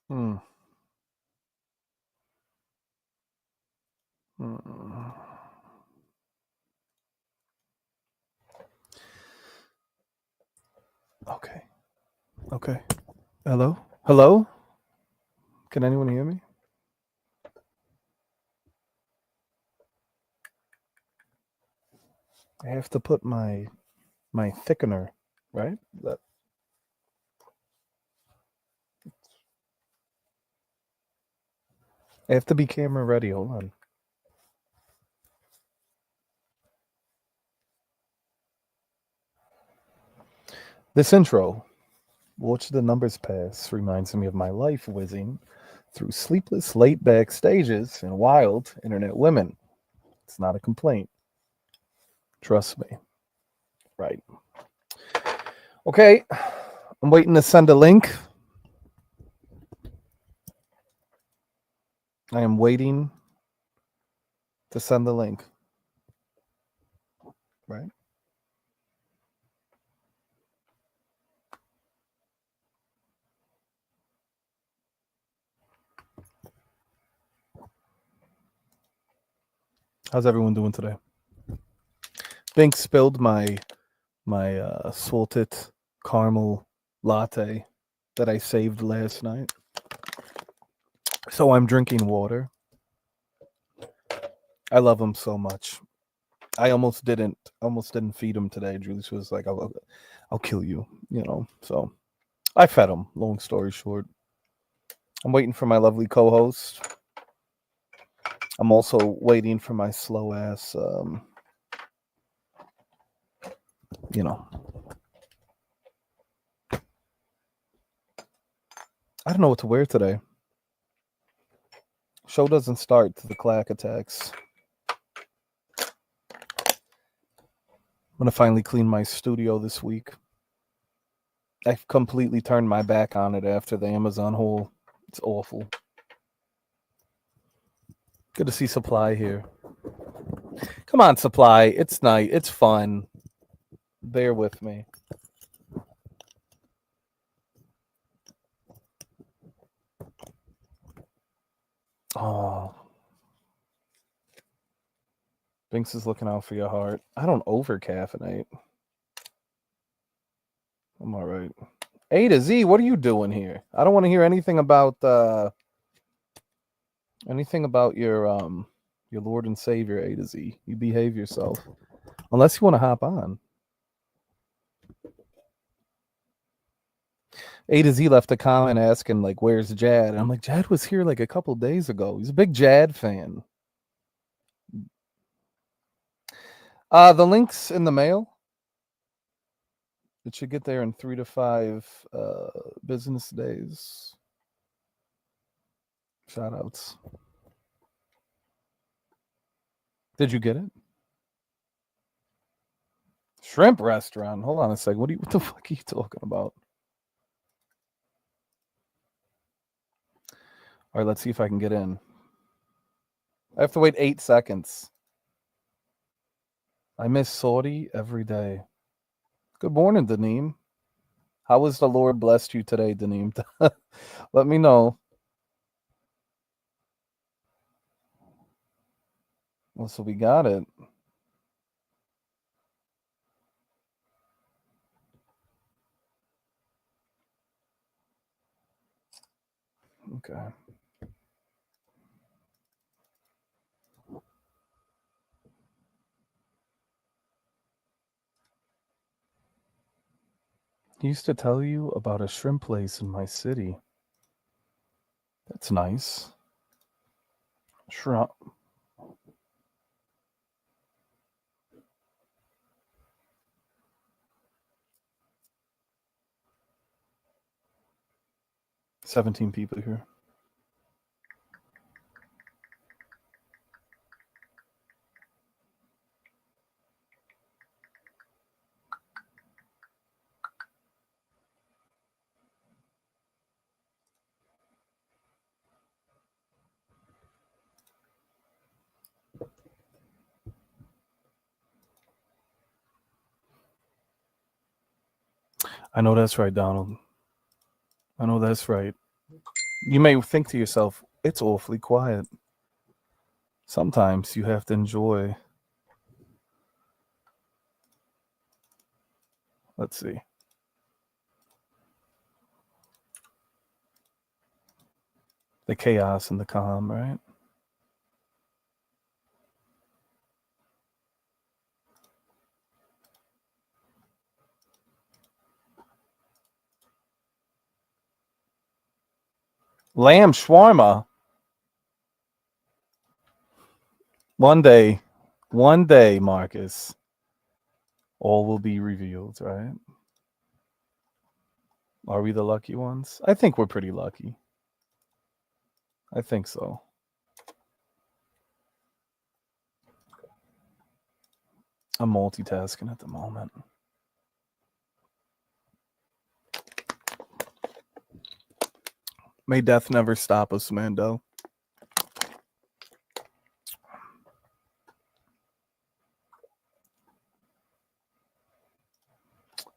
Hmm. Hmm. Okay. Okay. Hello? Hello? Can anyone hear me? I have to put my thickener, right? I have to be camera ready. Hold on. This intro, Watch the Numbers Pass, reminds me of my life whizzing through sleepless late back stages and wild internet women. It's not a complaint. Trust me. Right. Okay. I'm waiting to send a link. I am waiting to send the link. Right. How's everyone doing today? Bink spilled my salted caramel latte that I saved last night. So I'm drinking water. I love him so much. I almost didn't feed him today. Julie was like, I'll kill you, you know. So I fed him. Long story short, I'm waiting for my lovely co-host. I'm also waiting for my slow ass, you know. I don't know what to wear today. Show doesn't start to the clack attacks. I'm gonna finally clean my studio this week. I've completely turned my back on it after the Amazon haul. It's awful. Good to see Supply here. Come on, Supply. It's night. It's fun. Bear with me. Oh. Binks is looking out for your heart. I don't over caffeinate. I'm all right. A to Z, what are you doing here? I don't want to hear anything about your Lord and Savior A to Z. You behave yourself. Unless you want to hop on. A to Z left a comment asking, like, where's Jad? And I'm like, Jad was here like a couple days ago. He's a big Jad fan. The link's in the mail. It should get there in 3 to 5 business days. Shout outs. Did you get it? Shrimp restaurant. Hold on a second. What the fuck are you talking about? All right, let's see if I can get in. I have to wait 8 seconds. I miss Saudi every day. Good morning, Daneem. How has the Lord blessed you today, Daneem? Let me know. Well, so we got it. Okay. He used to tell you about a shrimp place in my city. That's nice. Shrimp. $17 people here. I know that's right, Donald. I know that's right. You may think to yourself, it's awfully quiet. Sometimes you have to enjoy. Let's see. The chaos and the calm, right? Lamb shawarma. One day, Marcus, all will be revealed, right? Are we the lucky ones? I think we're pretty lucky. I think so. I'm multitasking at the moment. May death never stop us, Mando.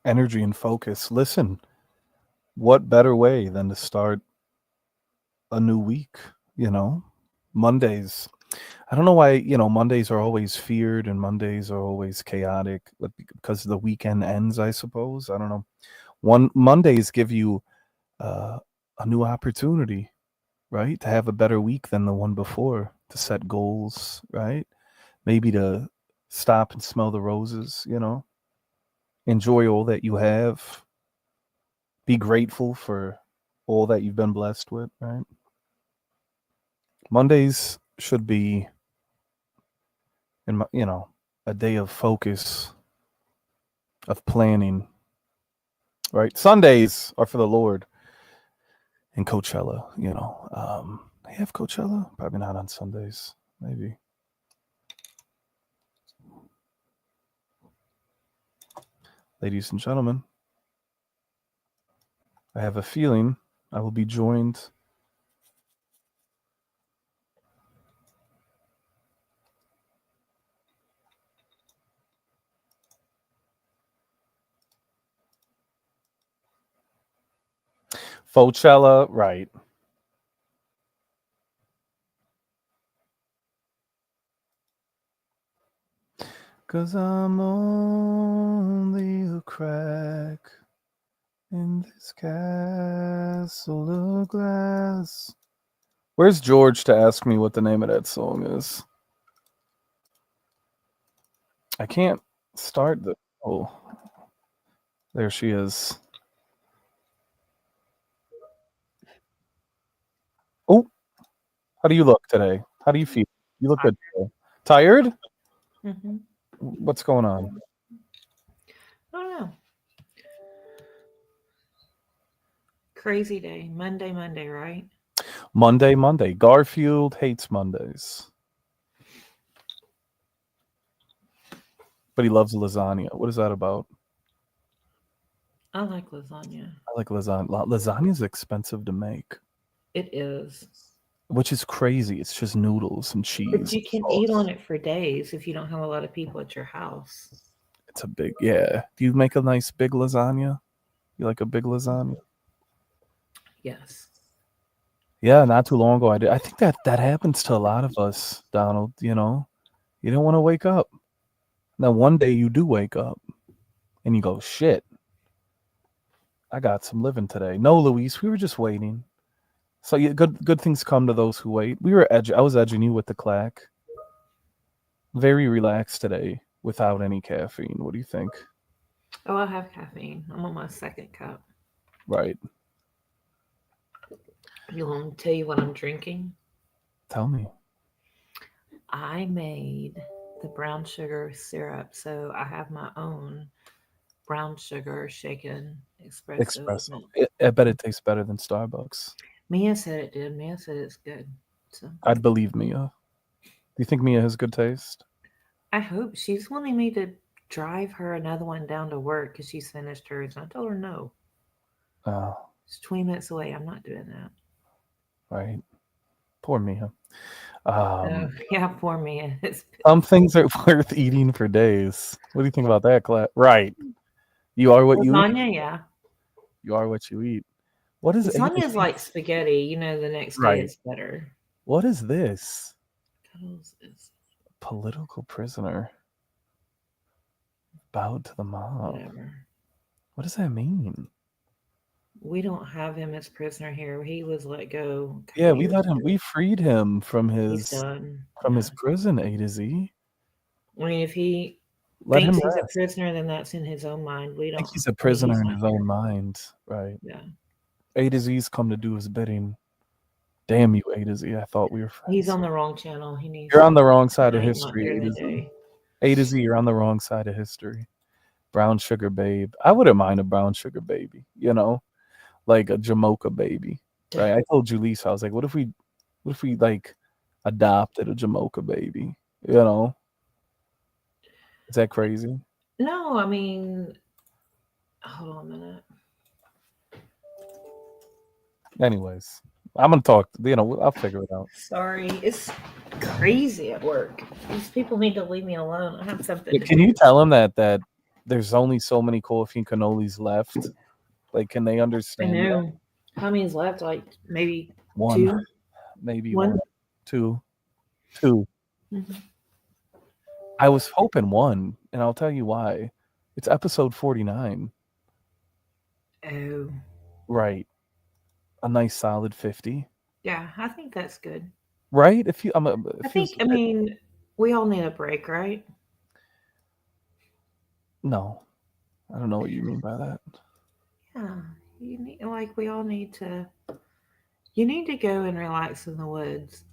Energy and focus. Listen, what better way than to start a new week? You know, Mondays. I don't know why, Mondays are always feared and Mondays are always chaotic, but because the weekend ends, I suppose. I don't know. One Mondays give you uh, a new opportunity, right? To have a better week than the one before, to set goals, right? Maybe to stop and smell the roses, enjoy all that you have, be grateful for all that you've been blessed with, right? Mondays should be a day of focus, of planning, right? Sundays are for the Lord. And Coachella, they have Coachella? Probably not on Sundays. Maybe. Ladies and gentlemen, I have a feeling I will be joined Coachella, right? Cause I'm only a crack in this castle of glass. Where's George to ask me what the name of that song is? I can't start the. Oh, there she is. Oh, how do you look today? How do you feel? You look good today. Tired? Mm-hmm. What's going on? I don't know. Crazy day. Monday, right? Monday. Garfield hates Mondays, but he loves lasagna. What is that about? I like lasagna. I like lasagna. Lasagna is expensive to make. It is. which is crazy. It's just noodles and But cheese you and can eat sauce. on it for days if you don't have a lot of people at your house. It's a big, yeah. Do you make a nice big lasagna? You like a big lasagna? Yes. Yeah, not too long ago I did. I think that happens to a lot of us, Donald. You don't want to wake up. Now one day you do wake up and you go, shit, I got some living today. No, Luis, we were just waiting. So yeah, good things come to those who wait. I was edging you with the clack. Very relaxed today without any caffeine. What do you think? Oh, I have caffeine. I'm on my second cup. Right. You want me to tell you what I'm drinking? Tell me. I made the brown sugar syrup, so I have my own brown sugar shaken espresso with Espresso. milk. I bet it tastes better than Starbucks. Mia said it did. Mia said it's good. So I'd believe Mia. Do you think Mia has good taste? I hope she's wanting me to drive her another one down to work because she's finished hers. And I told her no. Oh, It's 20 minutes away. I'm not doing that. right. Poor Mia. Oh, Um, yeah, poor Mia. It's some things are worth eating for days. What do you think about that, Clap? Right. You are what you eat. lasagna, yeah. You are what you eat. What is A to Lasagna is Z? like spaghetti. The next day Right. it's better. What is this? Cuddles is Political prisoner bowed to the mob. whatever. What does that mean? We don't have him as prisoner here. He was let go a Yeah, couple we years let him. ago. We freed him from He's his done. from Yeah. his prison. A to Z. I mean, if he Let him thinks he's a rest. prisoner, then that's in his own mind. We I think don't. he's a I mean, prisoner he's in not his here. own mind. Right. Yeah. A to Z's come to do his bidding. Damn you, A to Z. I thought we were He's friends. on the wrong channel. He needs You're to on the wrong at side of night, not history, during A the to Z. day. A to Z, you're on the wrong side of history. Brown sugar babe. I wouldn't mind a brown sugar baby, like a Jamocha baby. Right. I told Julissa, I was like, what if we like adopted a Jamocha baby? You know? Is that crazy? No, I mean, hold on a minute. Anyways, I'm gonna talk. I'll figure it out. Sorry, it's crazy at work. These people need to leave me alone. I have something Yeah, to can do. you tell him that there's only so many coffee cannolis left? Like, can they I understand that? know. How many's left? Like maybe One, two? maybe One? one, two, two. Mhm. I was hoping one, and I'll tell you why. It's episode 49, Oh, right? A nice solid 50, yeah, I think that's good. right? I It think, feels I good. mean, we all need a break, right? No, I don't know what you mean by that. Yeah, we all need to, you need to go and relax in the woods.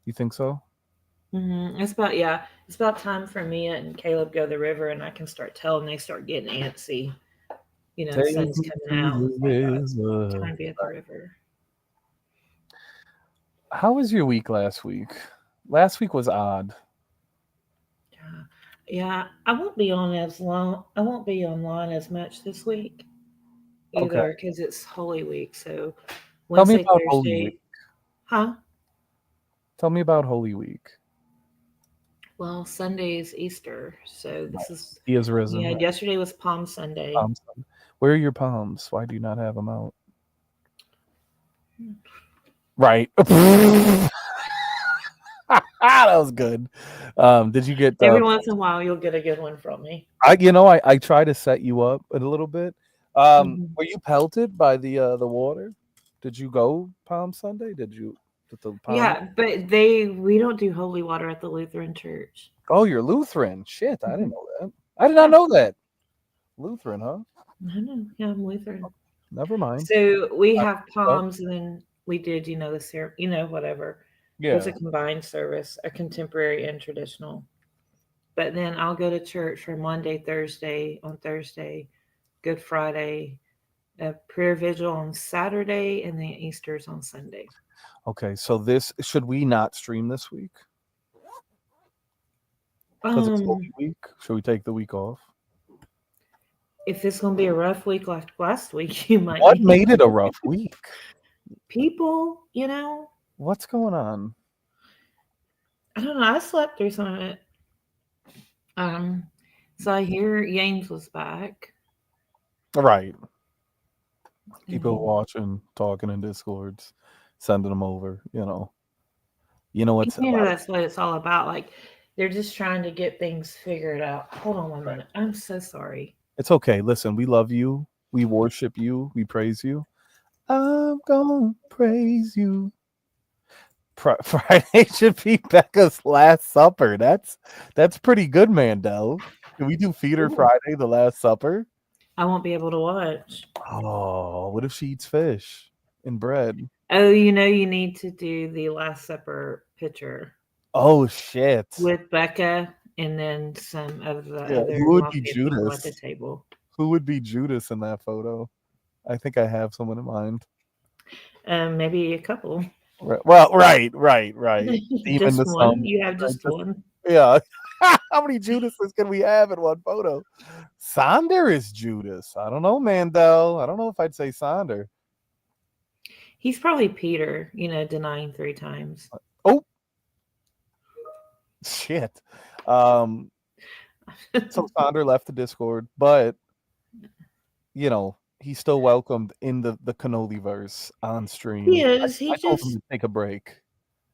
You think so? Yeah, it's about time for Mia and Caleb go to the river and I can start telling they start getting antsy. Take Sun's me coming to out. the It's like, oh, it's river. time to be at the river. How was your week last week? Last week was odd. Yeah, yeah. I won't be on as long. I won't be online as much this week Okay. either because it's Holy Week. So Tell me Wednesday, about Holy Week. Thursday, huh? Tell me about Holy Week. Well, Sunday is Easter, so this is Nice. He has yeah. risen. Yesterday was Palm Sunday. Palms. Where are your palms? Why do you not have them out? Right. that was good. Did you get Every once in a while, you'll get a good one from me. I try to set you up a little bit. Mhm. Were you pelted by the water? Did you go Palm Sunday? Did the palm? Yeah, but we don't do holy water at the Lutheran church. Oh, you're Lutheran. Shit, I didn't Mhm. know that. I did not Yeah, know that. Lutheran, huh? I know. Yeah, I'm Lutheran. Never mind. So we I have messed up. palms, and then we did, the whatever. It was Yeah. a combined service, a contemporary and traditional. But then I'll go to church for Monday, Thursday, on Thursday, Good Friday, a prayer vigil on Saturday, and then Easter's on Sunday. Okay. So this should we not stream this week because it's Holy Um, Week? Should we take the week off? if it's gonna be a rough week like last week, you might What need made it a rough week? people. What's going on? I don't know. I slept through some of it. Um, so I hear James was back. Right. People And watching, talking in discords, sending them over. You know what's a you know lot of that's what it's all about. Like they're just trying to get things figured out. Hold on one right. minute. I'm so sorry. It's okay. Listen, we love you. We worship you. We praise you. I'm gonna praise you. Friday should be Becca's Last Supper. That's pretty good, Mandel. Can we do Feeder Ooh. Friday, the Last Supper? I won't be able to watch. Oh, what if she eats fish and bread? Oh, you know you need to do the Last Supper picture Oh shit. with Becca and then some of the Yeah, other who would be mafia people at the Judas? table. Who would be Judas in that photo? I think I have someone in mind. Maybe a couple. Right. Well, right. Demon Just the one. sun. You have Right, just one. yeah. How many Judases can we have in one photo? Sonder is Judas. I don't know, Mandel. I don't know if I'd say Sonder. He's probably Peter, denying 3 times. Oh shit. Um, so Sonder left the Discord, but he's still welcomed in the Cannoli verse on He stream. is. He I told him just, to take a break.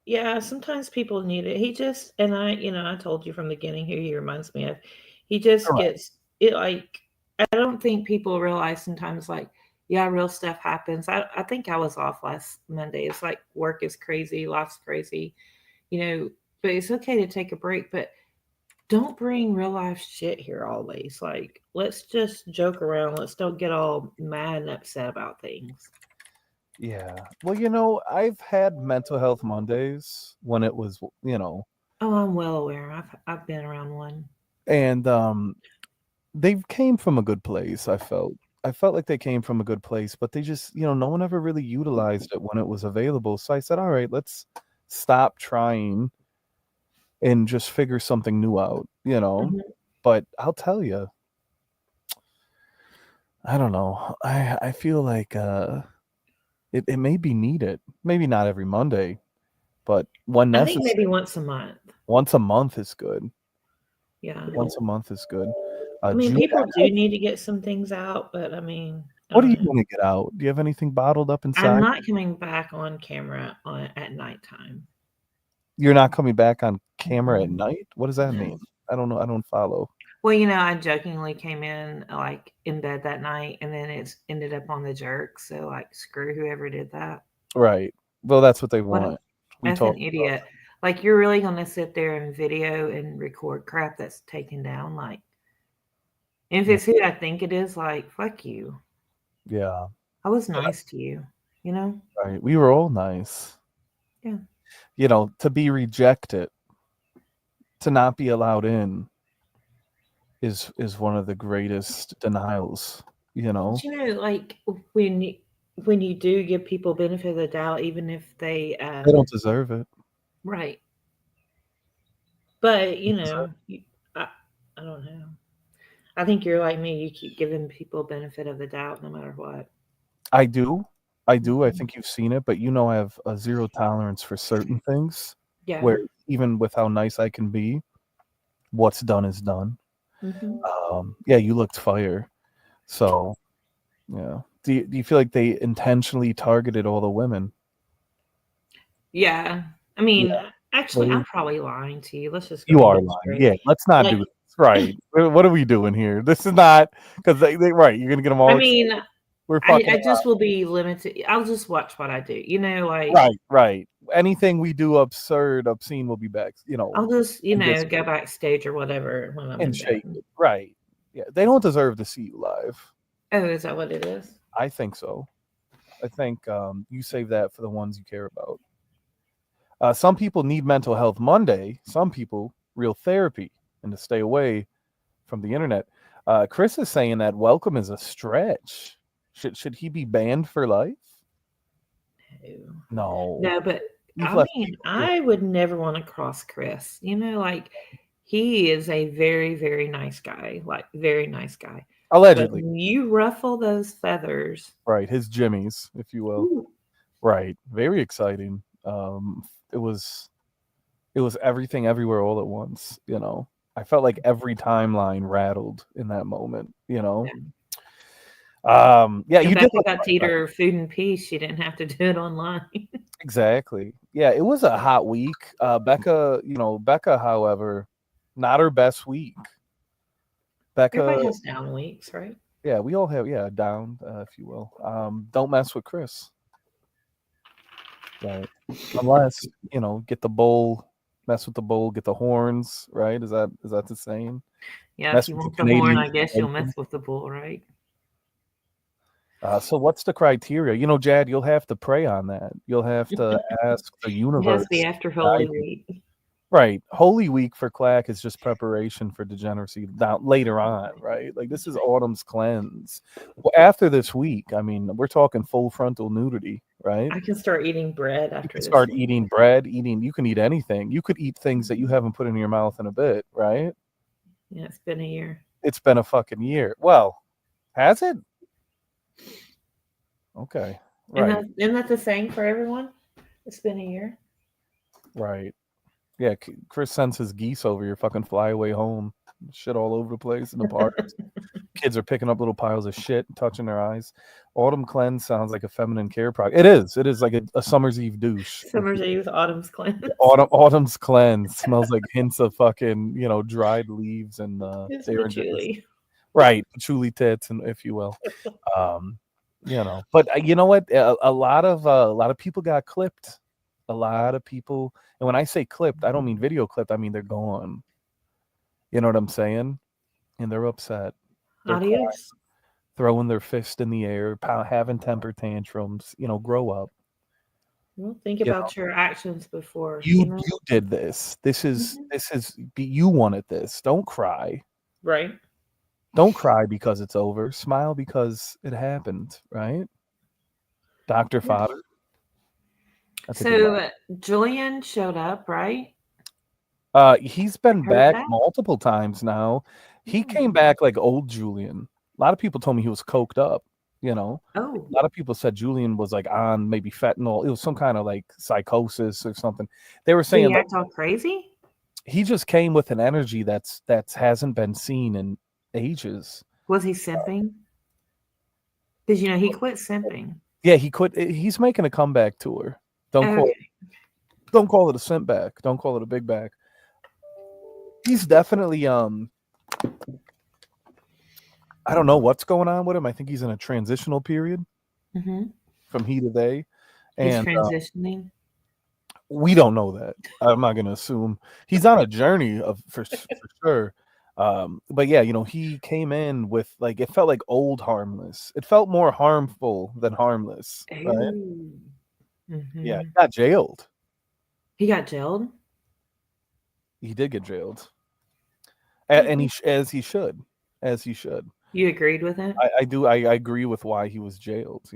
yeah, sometimes people need it. He just, and I told you from the beginning who he reminds me of. He just Correct. gets it like, I don't think people realize sometimes, like, yeah, real stuff happens. I think I was off last Monday. It's like work is crazy, life's crazy, you know, but it's okay to take a break. But don't bring real life shit here always. Like, let's just joke around. Let's don't get all mad and upset about things. Yeah. Well, I've had mental health Mondays when it was, Oh, I'm well aware. I've been around one. and they came from a good place, I felt. I felt like they came from a good place, but they just, no one ever really utilized it when it was available. So I said, "All right, let's stop trying and just figure something new out." Mhm. But I'll tell you, I don't know. I feel like it may be needed. Maybe not every Monday, but when I think necessary. maybe once a month. Once a month is good. Yeah. Once a month is good. I mean, Judah, people do need to get some things out, but I mean, I what do don't you know. want to get out? Do you have anything bottled up I'm inside? not coming back on camera at nighttime. You're not coming back on camera at Mm-mm. night? What does that mean? No. I don't know. I don't follow. Well, I jokingly came in like in bed that night, and then it's ended up on the jerk. So like, screw whoever did that. Right. Well, that's what they What a want. We effing talk. idiot! Like, you're really gonna sit there and video and record crap that's taken down? Like, if Yeah. it's who I think it is, like, fuck you. Yeah. I was nice to you, you know? Right. We were all nice. Yeah. To be rejected, to not be allowed in is one of the greatest denials, you But know? like when you do give people benefit of the doubt, even if they They don't deserve it. right. But They deserve I, I don't know. I think you're like me. You keep giving people benefit of the doubt no matter what. I do. I do. I Mhm. think you've seen it, but I have a zero tolerance for certain things Yeah. where even with how nice I can be, what's done is done. Hmm. Yeah, you looked fire. So, yeah. Do you feel like they intentionally targeted all the women? Yeah. I Yeah. mean, What actually, do I'm you probably lying to you. Let's just go You ahead are and get lying. straight. Yeah, let's not Like, do this. Right. What are we doing here? This is not because they right. You're gonna get them I all mean, excited. We're fucking I around. just will be limited. I'll just watch what I do. Like, Right. Anything we do absurd, obscene will be back. I'll just, In this go backstage or whatever when I'm and in shake bed. it. Right. Yeah, they don't deserve to see you live. Oh, is that what it is? I think so. I think you save that for the ones you care about. Some people need mental health Monday. Some people real therapy and to stay away from the internet. Chris is saying that welcome is a stretch. Should he be banned for life? No. No, No, but we've I left mean, people here I would never want to cross Chris. Like, he is a very, very nice guy, like very nice guy. But allegedly. when you ruffle those feathers, Right, his jimmies, if you will. ooh, Right, very exciting. It was everything everywhere all at once. I felt like every timeline rattled in that moment. Yeah, And you did Becca got to eat her food in peace. She didn't have to do it online. exactly. Yeah, it was a hot week. Becca, however, not her best week. Becca, Everybody has down weeks, right? yeah, we all have, down, if you will. Don't mess with Chris, right? Unless get the bowl, mess with the bowl, get the horns, right? Is that the saying? Yeah, if Mess you with the want the horn, Canadian I guess you'll bacon. mess with the bull, right? So what's the criteria? Jad, you'll have to pray on that. You'll have to ask the It has to be universe. after to Holy guide you. Week. Right. Holy Week for Clack is just preparation for degeneracy down later on, right? Like this is autumn's cleanse. Well, after this week, I mean, we're talking full frontal nudity, right? I can start eating bread You after can this start week. eating bread, you can eat anything. You could eat things that you haven't put in your mouth in a bit, right? Yeah, it's been a year. It's been a fucking year. Well, has it? Okay. And Right. isn't that the same for everyone? It's been a year. Right. Yeah, Chris sends his geese over your fucking flyaway home. Shit all over the place in the park. Kids are picking up little piles of shit, touching their eyes. Autumn cleanse sounds like a feminine care product. It is. It is like a summer's eve douche. Summer's Eve, autumn's cleanse. Autumn's cleanse smells like hints of fucking dried leaves and It's oranges. patchouli. Right, patchouli tits, and if you will. Um, but you know what? A lot of people got clipped. A lot of people, and when I say clipped, I don't mean video clipped. I mean they're gone. You know what I'm saying? And they're upset. They're Adios. throwing their fist in the air, having temper tantrums. Grow up. Well, think You know, about your actions before, you did this. This is Mhm. you wanted this. Don't cry. Right. Don't cry because it's over. Smile because it happened. Right, Doctor Yeah. Fodder. That's a good line. So Julian showed up, right? He's I been heard back that. multiple times now. He came Hmm. back like old Julian. A lot of people told me he was coked up. Oh, A lot of people said Julian was like on maybe fentanyl. It was some kind of like psychosis or something. They were did saying he like act all crazy? he just came with an energy that's hasn't been seen in ages. Was he simping? Because he quit simping. Yeah, he quit. He's making a comeback tour. Don't call Okay. it, don't call it a simp back. Don't call it a big back. He's definitely I don't know what's going on with him. I think he's in a transitional period Hmm. from he to they, He's and transitioning. we don't know that. I'm not going to assume he's on a journey of for sure. But yeah, he came in with like it felt like old harmless. It felt more harmful than harmless, right? Oh. Yeah, Hmm. he got jailed. He got jailed. He did get jailed, and Mhm. as he should. You agreed with it? I do. I agree with why he was jailed.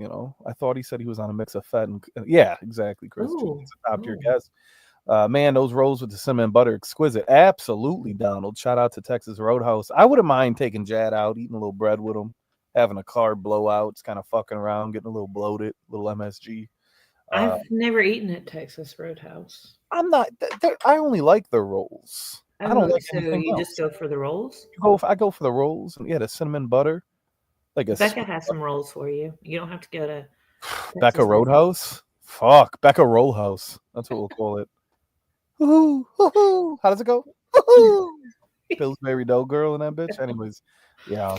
I thought he said he was on a mix of fat and yeah, exactly, Chris. Oh, It's a top tier oh. guess. Man, those rolls with the cinnamon butter, exquisite. Absolutely, Donald. Shout out to Texas Roadhouse. I wouldn't mind taking Jad out, eating a little bread with him, having a carb blowout, just kind of fucking around, getting a little bloated, a little MSG. Uh, I've never eaten at Texas Roadhouse. I'm not. I only like their rolls. I don't Oh, like so anything you just else. go for the rolls? I go for the rolls, and yeah, the cinnamon butter, like a Becca sweet has some rolls for you. You don't have to go to Becca Texas Roadhouse. Roadhouse. Fuck, Becca Roll House. That's what we'll call it. Woohoo, woohoo. How does it go? Woohoo. Pillsbury Dough Girl and that bitch. Anyways, yeah,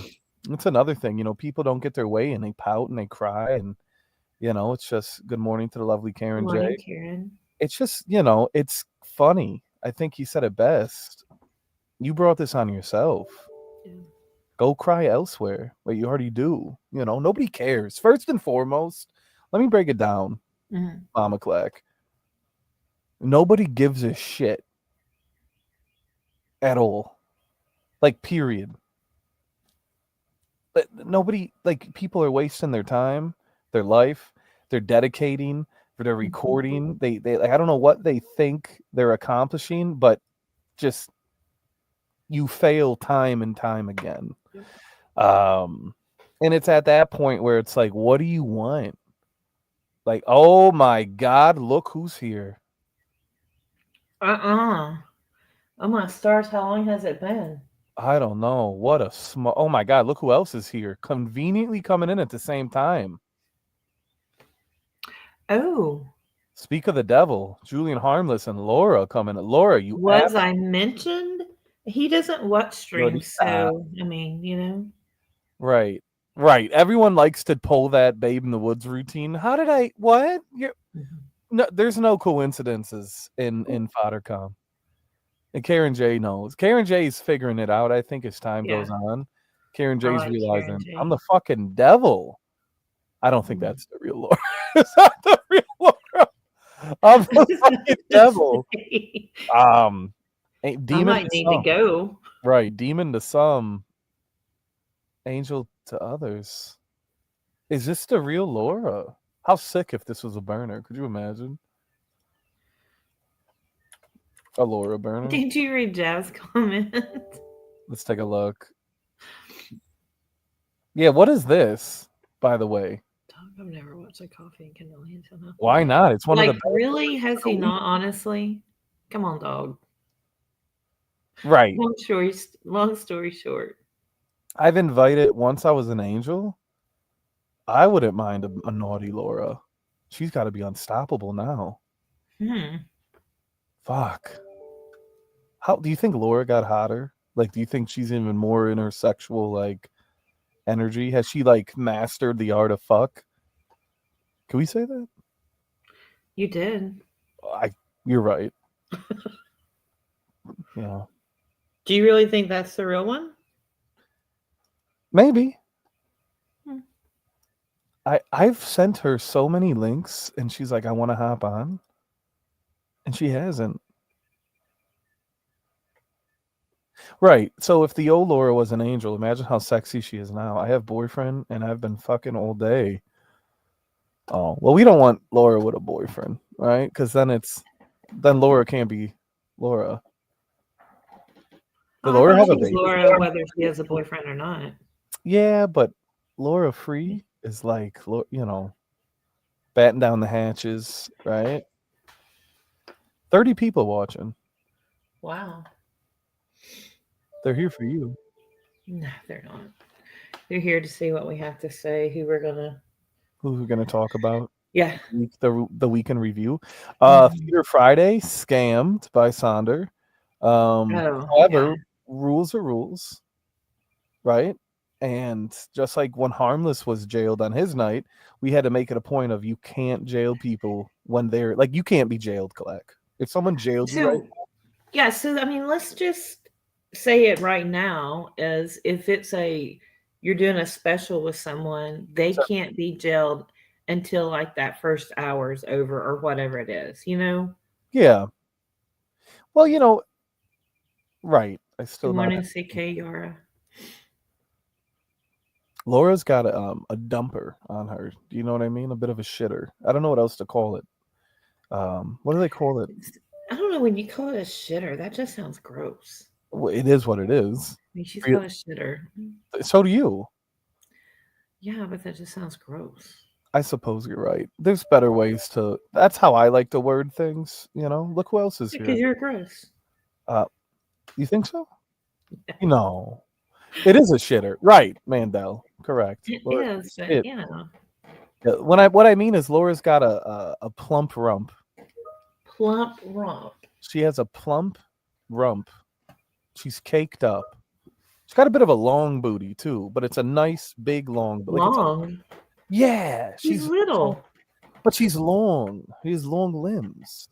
it's another thing. People don't get their way and they pout and they cry and it's just good morning to the lovely Good Karen morning, J. Karen. It's just it's funny. I think you said it best. You brought this on yourself. Yeah. Go cry elsewhere. But you already do. Nobody cares. First and foremost, let me break it down, Mhm. Mama Clack. Nobody gives a shit at all. Like, period. But nobody, like, people are wasting their time, their life, they're dedicating, they're Mhm. recording. They like, I don't know what they think they're accomplishing, but just you fail time and time again. Yep. Um, and it's at that point where it's like, what do you want? Like, oh my God, look who's here. Oh my stars, how long has it been? I don't know. What a small. Oh my God, look who else is here. Conveniently coming in at the same time. Oh, Speak of the devil, Julian Harmless and Laura coming. Laura, you was I mentioned? He doesn't watch streams, absolutely. so I mean, you know. Right. Right. Everyone likes to pull that Babe in the Woods routine. How did I what? Mhm. No, there's no coincidences in FodderCom. And Karen J knows. Karen J's figuring it out, I think, as time Yeah, goes on. Karen I J's like Karen realizing I'm J. the fucking devil. I don't think Mhm. that's the real Laura. It's not the real Laura. I'm the fucking devil. Um I demon might to need to some. go. Right. Demon to some, angel to others. Is this the real Laura? How sick if this was a burner. Could you imagine? A Laura burner? Did you read Jazz comment? Let's take a look. Yeah, what is this, by the way? Dog, I've never watched a coffee and cannoli until now. Why not? It's one of the Like, best really? deliveries Has of he the week. not? Honestly, come on, dog. Right. Long story short. I've invited once I was an angel. I wouldn't mind a naughty Laura. She's got to be unstoppable now. Hmm. Fuck. How do you think Laura got hotter? Like, do you think she's even more in her sexual like energy? Has she like mastered the art of fuck? Can we say that? You did. I. You're right. Yeah. Do you really think that's the real one? Maybe. Hmm. I've sent her so many links, and she's like, I want to hop on, and she hasn't. Right. So if the old Laura was an angel, imagine how sexy she is now. I have boyfriend, and I've been fucking all day. Oh well, we don't want Laura with a boyfriend, right? Because then Laura can't be Laura. Oh, Did I Laura think have a she's baby? Laura whether she has a boyfriend or not. Yeah, but Laura Free is like, batten down the hatches, right? 30 people watching. Wow. They're here for you. No, they're not. They're here to see what we have to say, who we're gonna. Who we're going to talk about? Yeah. The weekend review. Mhm. Theater Friday, scammed by Sonder. Oh, yeah. However, rules are rules, right? And just like when Harmless was jailed on his night, we had to make it a point of you can't jail people when they're like you can't be jailed, Kalak. If someone jailed you right, So, yeah, so I mean, let's just say it right now is if it's a you're doing a special with someone, they so, can't be jailed until like that first hour's over or whatever it is, you know? yeah. Well, right. I Good still not. morning, CK Yara. Laura's got a dumper on her. Do you know what I mean? A bit of a shitter. I don't know what else to call it. What do they call it? I don't know when you call it a shitter, that just sounds gross. Well, it is what it is. I mean, she's Re- got a shitter. So do you. Yeah, but that just sounds gross. I suppose you're right. There's better ways to. That's how I like to word things. Look who else is Because here. you're gross. Uh, you think so? No, it is a shitter, right? Mandel, correct. It Laura, is, but it. you know, When I what I mean is Laura's got a plump rump. plump rump. She has a plump rump. She's caked up. She's got a bit of a long booty too, but it's a nice big long. But like it's a Long. yeah. She's little. But she's long. She has long limbs.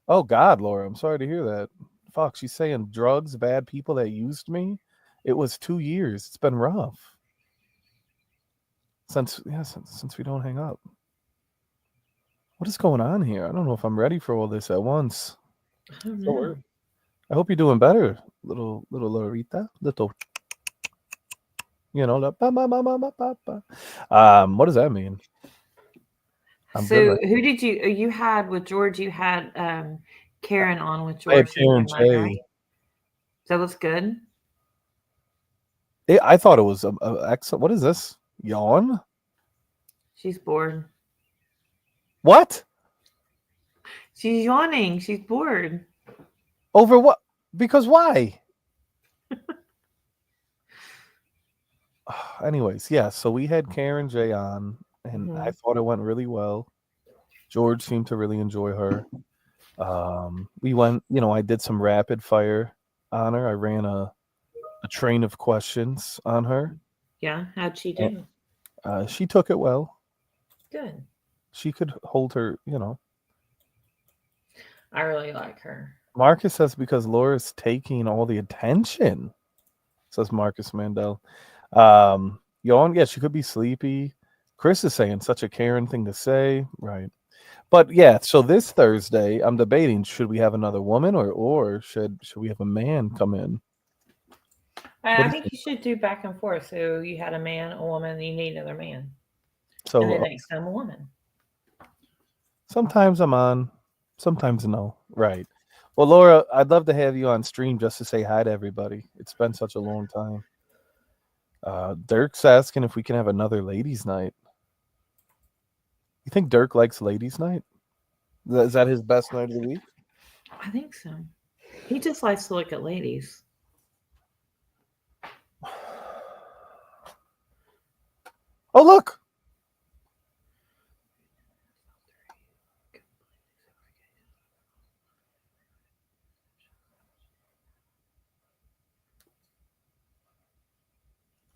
Oh God, Laura, I'm sorry to hear that. Fuck, she's saying drugs, bad people that used me. It was 2 years. It's been rough since we don't hang up. What is going on here? I don't know if I'm ready for all this at once. I don't So know. I hope you're doing better, little Lorita, little. What does that mean? I'm good So right. who did you had with George? You had Karen on with I had George the Karen other night, J. right? So was good. I thought it was a excellent. What is this? Yawn? She's bored. What? She's yawning. She's bored. Over what? Because why? Anyways, yeah, so we had Karen J on, and I Mhm. thought it went really well. George seemed to really enjoy her. We went, I did some rapid fire on her. I ran a train of questions on her. Yeah, how'd she And, do? she took it well. Good. She could hold her. I really like her. Marcus says because Laura's taking all the attention, says Marcus Mandel. Yawn, yeah, she could be sleepy. Chris is saying such a Karen thing to say. Right. But yeah, so this Thursday, I'm debating should we have another woman or should we have a man come in? What I do you think think? you should do back and forth. So you had a man, a woman, you need another man. And So then next time a woman. sometimes I'm on, sometimes no. Right. Well, Laura, I'd love to have you on stream just to say hi to everybody. It's been such a long time. Dirk's asking if we can have another ladies' night. You think Dirk likes ladies' night? Is that his best night of the week? I think so. He just likes to look at ladies. Oh, look.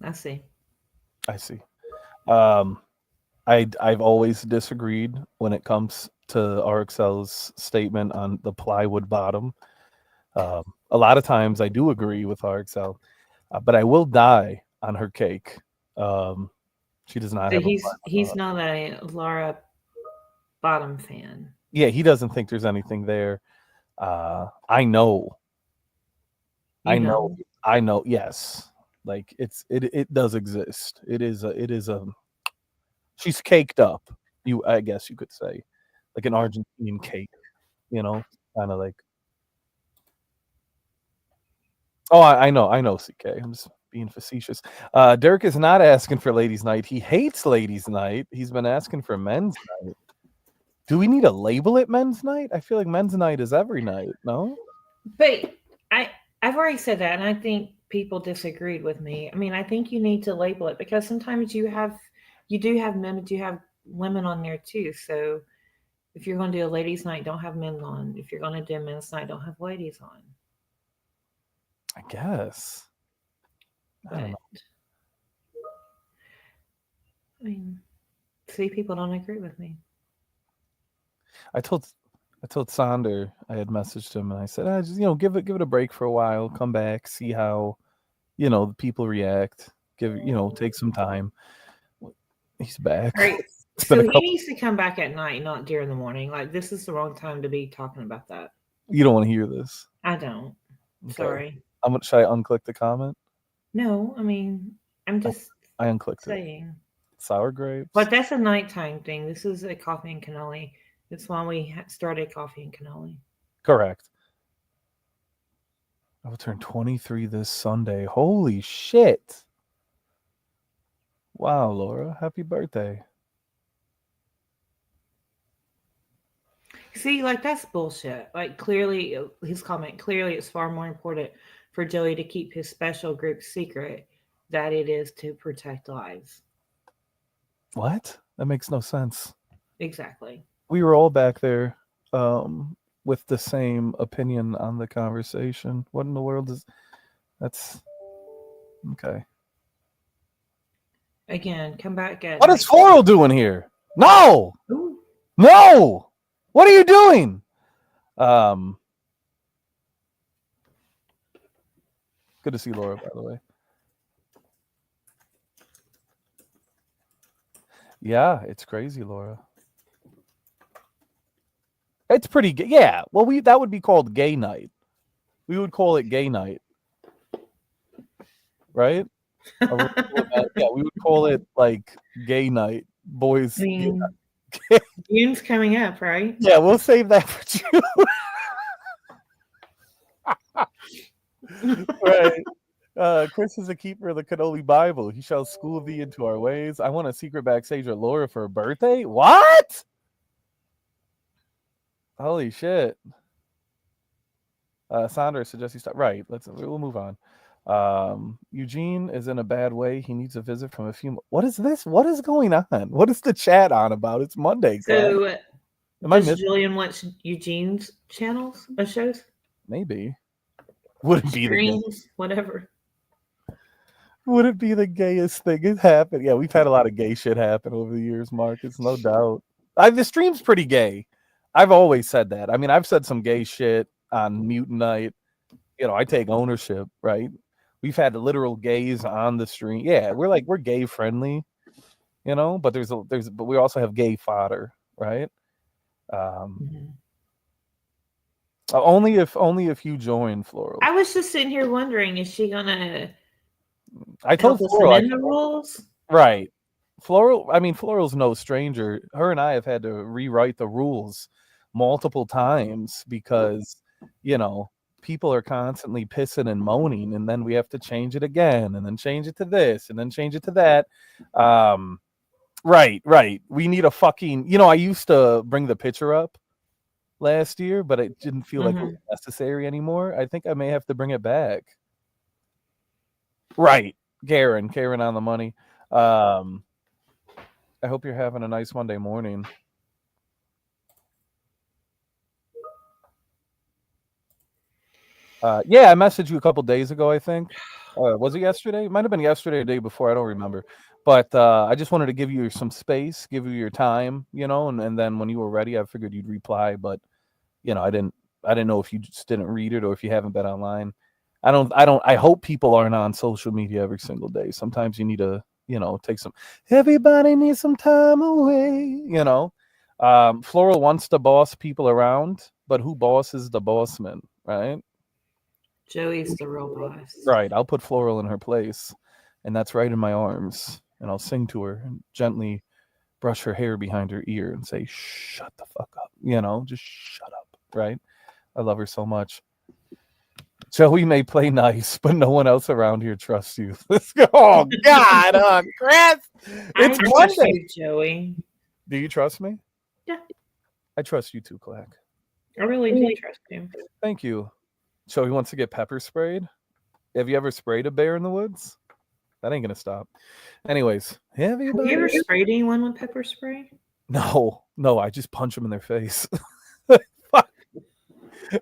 I see. I see. Um, I've always disagreed when it comes to RXL's statement on the plywood bottom. A lot of times I do agree with RXL, but I will die on her cake. Um, she does not So have a he's plywood. not a Laura Bottom fan. Yeah, he doesn't think there's anything there. I know, I You know, know. I know. Yes, like it does exist. It is a she's caked up. I guess you could say, like an Argentine cake. Kind of like. Oh, I know, CK. I'm just being facetious. Dirk is not asking for ladies' night. He hates ladies' night. He's been asking for men's night. Do we need to label it men's night? I feel like men's night is every night. No. But I I've already said that and I think people disagreed with me. I mean, I think you need to label it because sometimes you do have men, but you have women on there too. So if you're going to do a ladies' night, don't have men on. If you're going to do a men's night, don't have ladies on. I guess. I don't But know. I mean, see, people don't agree with me. I told I told Sonder I had messaged him and I said, just give it a break for a while, come back, see how the people react. Take some time. He's All back. right. It's been So a he couple. needs to come back at night, not during the morning. Like this is the wrong time to be talking about that. You don't want to hear this. I don't. Okay. Sorry. Should I unclick the comment? No, I mean, I'm I, just I unclicked it. saying. Sour grapes. But that's a nighttime thing. This is a coffee and cannoli. That's why we started coffee and cannoli. Correct. I will turn 23 this Sunday. Holy shit. Wow, Laura. Happy birthday. See, like that's bullshit. Like clearly, his comment clearly, it's far more important for Joey to keep his special group secret that it is to protect lives. What? That makes no sense. Exactly. We were all back there with the same opinion on the conversation. What in the world is that's okay. Again, come back at What is night. Floral doing here? No! Ooh. No! What are you doing? Um Good to see Laura, by the way. Yeah, it's crazy, Laura. It's pretty gay. Yeah. Well, that would be called gay night. We would call it gay night, right? Yeah, we would call it like gay night, I boys. mean, June's coming up, right? Yeah, we'll save that for June. Right. Chris is a keeper of the Cannoli Bible. He shall school thee into our ways. I want a secret backstage with Laura for her birthday. What? Holy shit. Sandra suggests you stop. Right. We'll move on. Eugene is in a bad way. He needs a visit from a few. What is this? What is going on? What is the chat on about? It's Monday, class. So, Am I does missing? Julian watch Eugene's channels or shows? Maybe. Would it be the gay? Streams, whatever. Would it be the gayest thing that happened? Yeah, we've had a lot of gay shit happen over the years, Marcus. No doubt. The stream's pretty gay. I've always said that. I mean, I've said some gay shit on Mutant Night. I take ownership, right? We've had literal gays on the stream. Yeah, we're gay friendly, but but we also have gay fodder, right? Only if you join Floral. I was just sitting here wondering, is she gonna I told help us Floral amend the rules? right. Floral's no stranger. Her and I have had to rewrite the rules multiple times because, people are constantly pissing and moaning, and then we have to change it again, and then change it to this, and then change it to that. Right. We need a fucking, I used to bring the picture up last year, but it didn't feel like it was necessary anymore. I think I may have to bring it back. Right. Karen on the money. I hope you're having a nice Monday morning. Yeah, I messaged you a couple days ago, I think. Was it yesterday? It might have been yesterday or the day before. I don't remember. But I just wanted to give you some space, give you your time, and then when you were ready, I figured you'd reply. But, I didn't know if you just didn't read it or if you haven't been online. I hope people aren't on social media every single day. Sometimes you need to, take everybody needs some time away, Floral wants to boss people around, but who bosses the bossman, right? Joey's the real boss. Right. I'll put Floral in her place, and that's right in my arms, and I'll sing to her and gently brush her hair behind her ear and say, shut the fuck up, just shut up, right? I love her so much. Joey may play nice, but no one else around here trusts you. Let's go. Oh, God, Chris. It's Monday. You, Joey. Do you trust me? Yeah. I trust you too, Clack. I really do trust you. Thank you. Joey wants to get pepper sprayed. Have you ever sprayed a bear in the woods? That ain't going to stop. Anyways. Have you ever sprayed anyone with pepper spray? No. I just punch them in their face.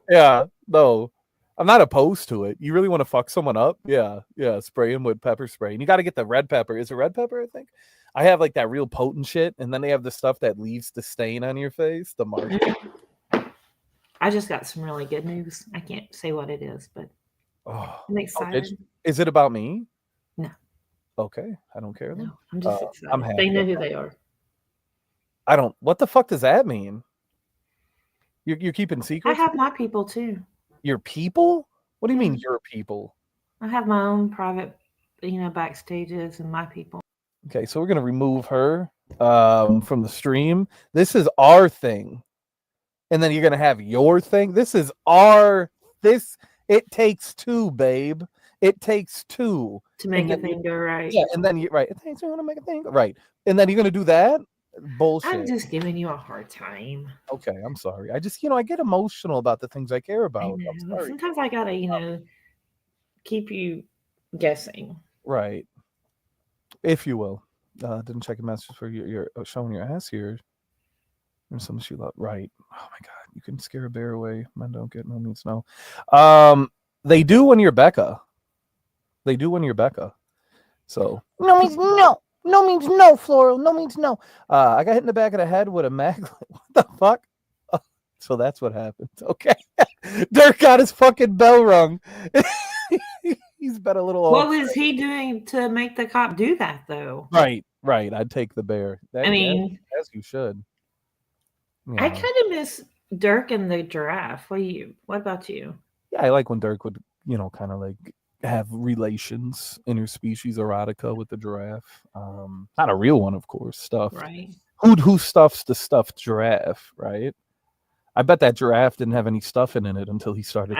Yeah, no. I'm not opposed to it. You really want to fuck someone up? Yeah. Spray them with pepper spray. And you got to get the red pepper. Is it red pepper, I think? I have like that real potent shit. And then they have the stuff that leaves the stain on your face, the mark. I just got some really good news. I can't say what it is, but I'm excited. Is it about me? No. Okay. I don't care. No, I'm just excited. I'm happy. They know who they are. What the fuck does that mean? You're keeping secrets? I have my people too. Your people? What do you mean your people? I have my own private, backstages and my people. Okay, so we're going to remove her from the stream. This is our thing. And then you're going to have your thing. It takes two, babe. It takes two. To make a thing go right. Yeah, and then it takes two to make a thing go right. And then you're going to do that? Bullshit. I'm just giving you a hard time. Okay, I'm sorry. I just, I get emotional about the things I care about. Sometimes I gotta, keep you guessing. Right. If you will. Didn't check a message for your showing your ass here. There's something she loved. Right. Oh my God. You can scare a bear away. Men don't get no means no. They do when you're Becca. So no means no. No means no, Floral. No means no. I got hit in the back of the head with a mag. What the fuck? So that's what happened. Okay. Dirk got his fucking bell rung. He's been a little. What was he doing to make the cop do that, though? Right. I'd take the bear. As you should. Yeah. I kind of miss Dirk and the giraffe. What about you? Yeah, I like when Dirk would, kind of like have relations, interspecies erotica with the giraffe. Not a real one, of course. Stuffed. Right. Who stuffs the stuffed giraffe? Right. I bet that giraffe didn't have any stuffing in it until he started.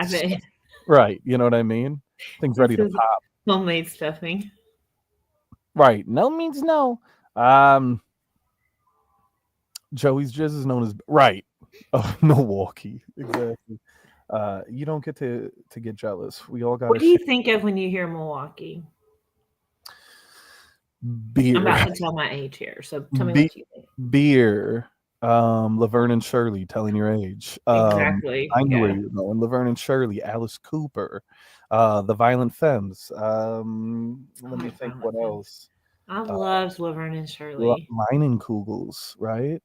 Right. You know what I mean? Things ready to pop. Homemade stuffing. Right. No means no. Joey's jizz is known as right. of Milwaukee. Exactly. You don't get to get jealous. We all got What to do you share think of when you hear Milwaukee? I'm beer. about to tell my age here, so tell me Be- what you think. beer. Laverne and Shirley, telling your age. Exactly. I knew where Yeah. you were going. Laverne and Shirley, Alice Cooper, the Violent Femmes. I Let me like think Violent what Femmes. else. I Uh, loved Laverne and Shirley. Leinenkugels, right?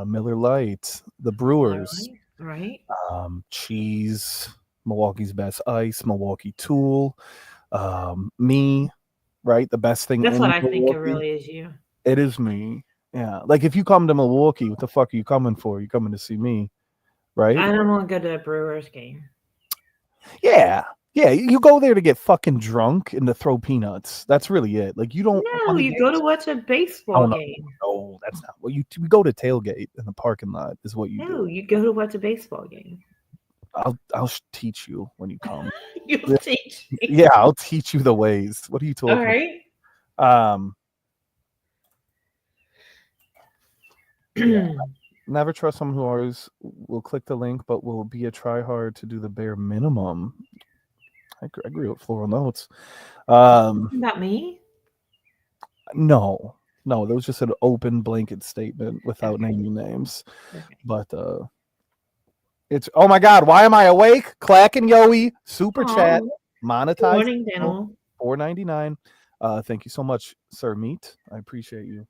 Miller Lite, the All Brewers, right. Right. Cheese, Milwaukee's Best Ice, Milwaukee Tool, me, right? The best thing That's what in I think it Milwaukee. really is you. It is me. Yeah. Like if you come to Milwaukee, what the fuck are you coming for? You coming to see me, right? I don't want to go to a Brewers game. Yeah. Yeah. You go there to get fucking drunk and to throw peanuts. That's really it. Like you don't No, want to you get. go to watch a Oh baseball no, game. no, that's not what you. We go to tailgate in the parking lot. Is what you do. No, you go to watch a baseball game. I'll teach you when you come. You'll teach me. Yeah, I'll teach you the ways. What are you All talking right. about? Yeah. Never trust someone who always will click the link, but will be a try hard to do the bare minimum. I agree with Floral Notes. Um, About me? no, no, that was just an open blanket statement without Okay. naming names. Okay. But it's oh my god, why am I awake? Clack and Yoey, super chat, Oh, good monetize morning, Daniel. $4.99. Thank you so much, Sir Meat. I appreciate you.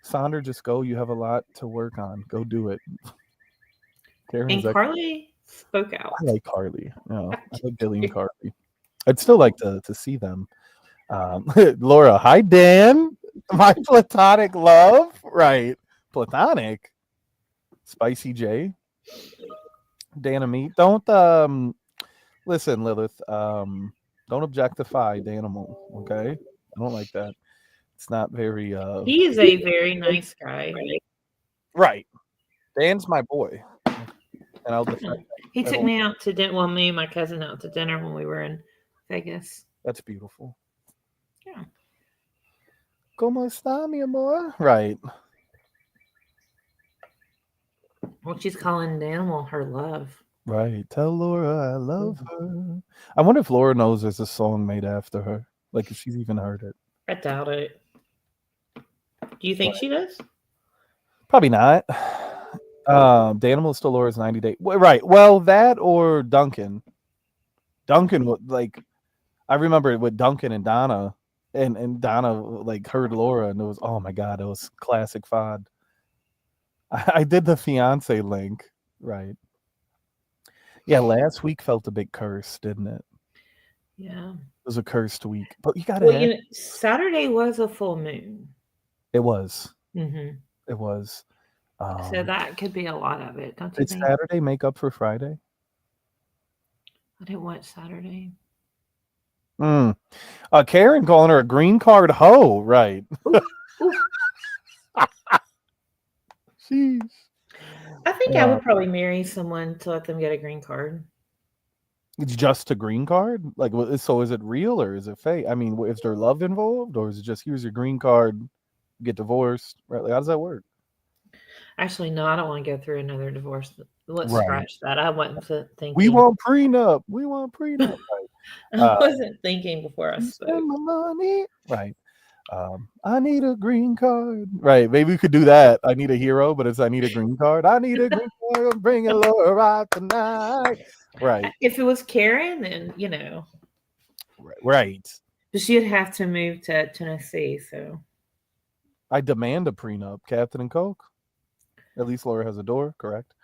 Sonder, just go. You have a lot to work on. Go do it. Karen's And like, Carly spoke out. I like Carly. I like Billy and Carly. I'd still like to see them. Laura, hi Dan. My platonic love. Right. Platonic. Spicy J. Dan and me. Don't listen, Lilith. Don't objectify the animal, okay? I don't like that. It's not very He is a very nice guy. right. Dan's my boy. And I'll Yeah. defend He him. took me out to dinner. Well, me and my cousin out to dinner when we were in Vegas. That's beautiful. Yeah. ¿Cómo está, mi amor? Right. Well, she's calling the animal her love. Right. Tell Laura I love her. I wonder if Laura knows there's a song made after her. Like if she's even heard it. I doubt it. Do you think she does? Probably not. The Animal is still Laura's 90 day. Right. Well, that or Duncan. Duncan would like I remember it with Duncan and Donna. And Donna like heard Laura and it was oh my god, it was classic FOD. I did the fiance link. Right. Yeah, last week felt a bit cursed, didn't it? Yeah. It was a cursed week. But you gotta Well, have Saturday was a full moon. it was. Mm-hmm. It was. So that could be a lot of it, don't you Did think? Saturday make up for Friday? I didn't watch Saturday. Mm. Karen calling her a green card hoe, right? Ooh, ooh. Sheesh. I think I would probably marry someone to let them get a green card. It's just a green card? Like, so is it real or is it fake? I mean, is there love involved or is it just here's your green card, get divorced? Right? Like, how does that work? Actually, no, I don't want to go through another divorce. Let's Right. scratch that. I wasn't thinking. We want prenup. We want prenup. Right. I wasn't thinking before I spoke. Spend my money. Right. I need a green card. Right. Maybe we could do that. I need a hero, but it's I need a green card. I need a green card. I'm bringing Laura out tonight. Right. If it was Karen, then you know. Right. But she'd have to move to Tennessee, so. I demand a prenup, Captain and Coke. At least Laura has a door, correct?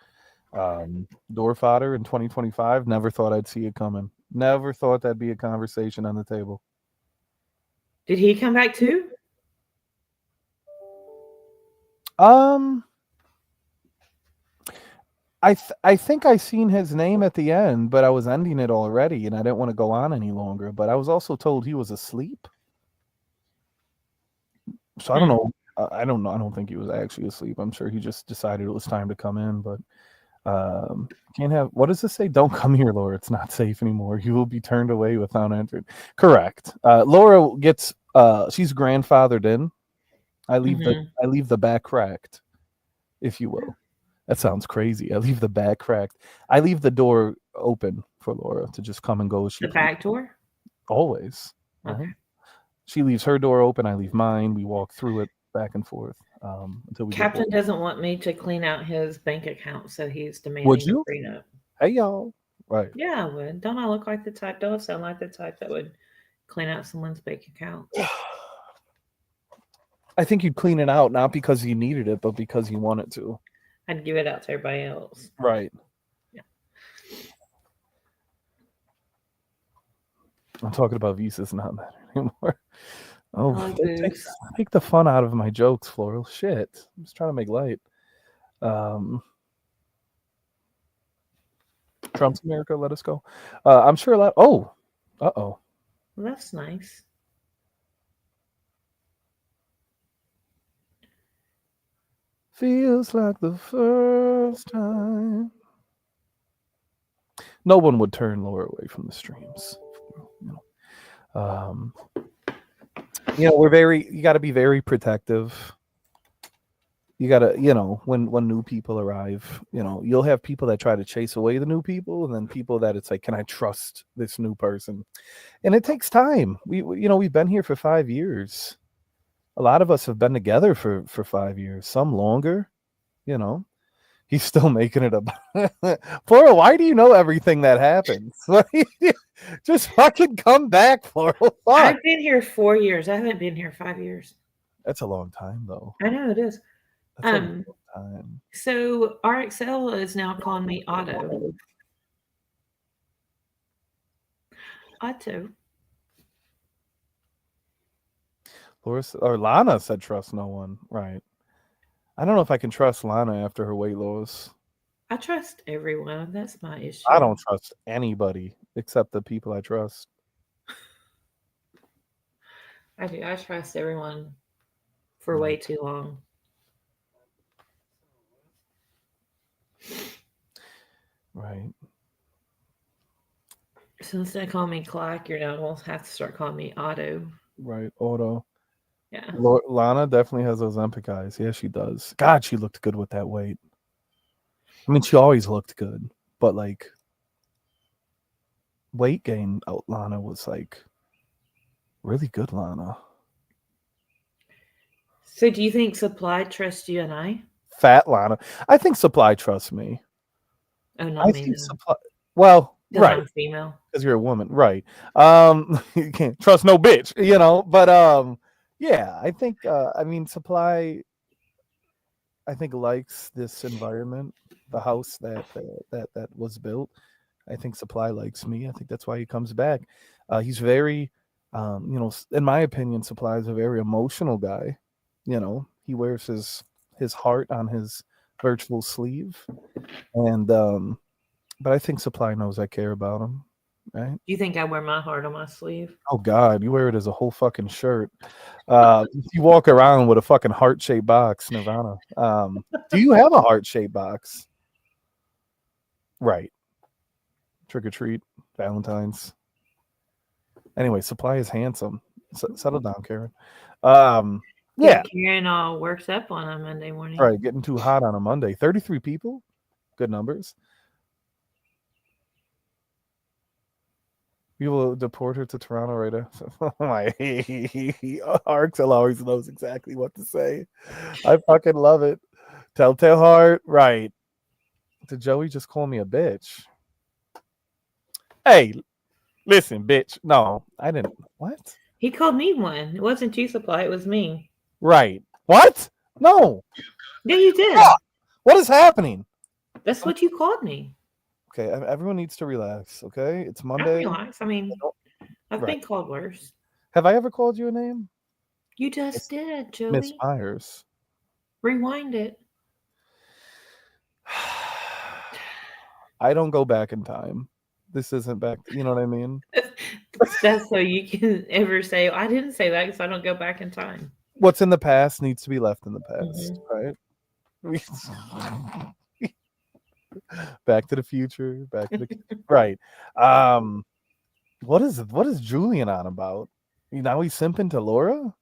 Door fodder in 2025. Never thought I'd see it coming. Never thought that'd be a conversation on the table. Did he come back too? I think I seen his name at the end, but I was ending it already, and I didn't want to go on any longer. But I was also told he was asleep, so I don't know. I don't know. I don't think he was actually asleep. I'm sure he just decided it was time to come in. But can't have. What does this say? Don't come here, Laura. It's not safe anymore. You will be turned away without entering. Correct. Laura gets. She's grandfathered in. I leave the back cracked, if you will. That sounds crazy. I leave the back cracked. I leave the door open for Laura to just come and go as she The please. back door? Always. Okay. She leaves her door open. I leave mine. We walk through it back and forth until we get bored. Captain doesn't want me to clean out his bank account, so he's Would demanding a you? prenup. Hey, y'all. Right. Yeah, I would. Don't I look like the type? Don't I sound like the type that would clean out someone's bank account? I think you'd clean it out not because you needed it, but because you wanted to. I'd give it out to everybody else. Right. Yeah. I'm talking about visas not matter anymore. Oh, like take the fun out of my jokes, Floral. Shit. I'm just trying to make light. Trump's America, let us go. I'm sure a lot. Oh, Well, that's nice. feels like the first time. No one would turn Laura away from the streams. We're very. You got to be very protective. You got to, when new people arrive, you'll have people that try to chase away the new people, and then people that it's like, can I trust this new person? And it takes time. We've been here for 5 years. A lot of us have been together for 5 years, some longer. He's still making it up. Floral, why do you know everything that happens? Just fucking come back, Floral. Fuck. I've been here 4 years. I haven't been here 5 years. That's a long time, though. I know it is. That's a long time. So RXL is now calling me Otto. Otto. Or Lana said trust no one. Right. I don't know if I can trust Lana after her weight loss. I trust everyone. That's my issue. I don't trust anybody except the people I trust. I do. I trust everyone for way too long. Right. Since they call me Clack, you're now going to have to start calling me Otto. Right. Otto. Yeah. Lana definitely has those Ozempic eyes. Yeah, she does. God, she looked good with that weight. I mean, she always looked good, but like weight gain out Lana was like really good Lana. So do you think Supply trusts you and I? Fat Lana. I think Supply trusts me. Oh, not me. Supply. Well, right. I'm female. Because you're a woman, right? You can't trust no bitch, But yeah, I think. Supply. I think likes this environment, the house that was built. I think Supply likes me. I think that's why he comes back. He's very, in my opinion, Supply is a very emotional guy. He wears his heart on his virtual sleeve, and but I think Supply knows I care about him. Right? Do you think I wear my heart on my sleeve? Oh God, you wear it as a whole fucking shirt. You walk around with a fucking heart-shaped box, Nirvana. Do you have a heart-shaped box? Right. Trick or treat, Valentine's. Anyway, Supply is handsome. Settle down, Karen. Yeah. Karen all works up on a Monday morning. Right, getting too hot on a Monday. 33 people, good numbers. We will deport her to Toronto right after. Arxel always knows exactly what to say. I fucking love it. Telltale Heart, right. Did Joey just call me a bitch? Hey, listen, bitch. No, I didn't. What? He called me one. It wasn't you, Supply. It was me. Right. What? No. Yeah, you did. What is happening? That's what you called me. Okay, everyone needs to relax, okay? It's Monday. Relax. I mean, I've been called worse. Have I ever called you a name? You just did, Joey. Miss Myers. Rewind it. I don't go back in time. This isn't back. You know what I mean? That's so you can ever say, I didn't say that because I don't go back in time. What's in the past needs to be left in the past, right? Back to the future. Back to the right. What is Julian on about? Now he's simping to Laura?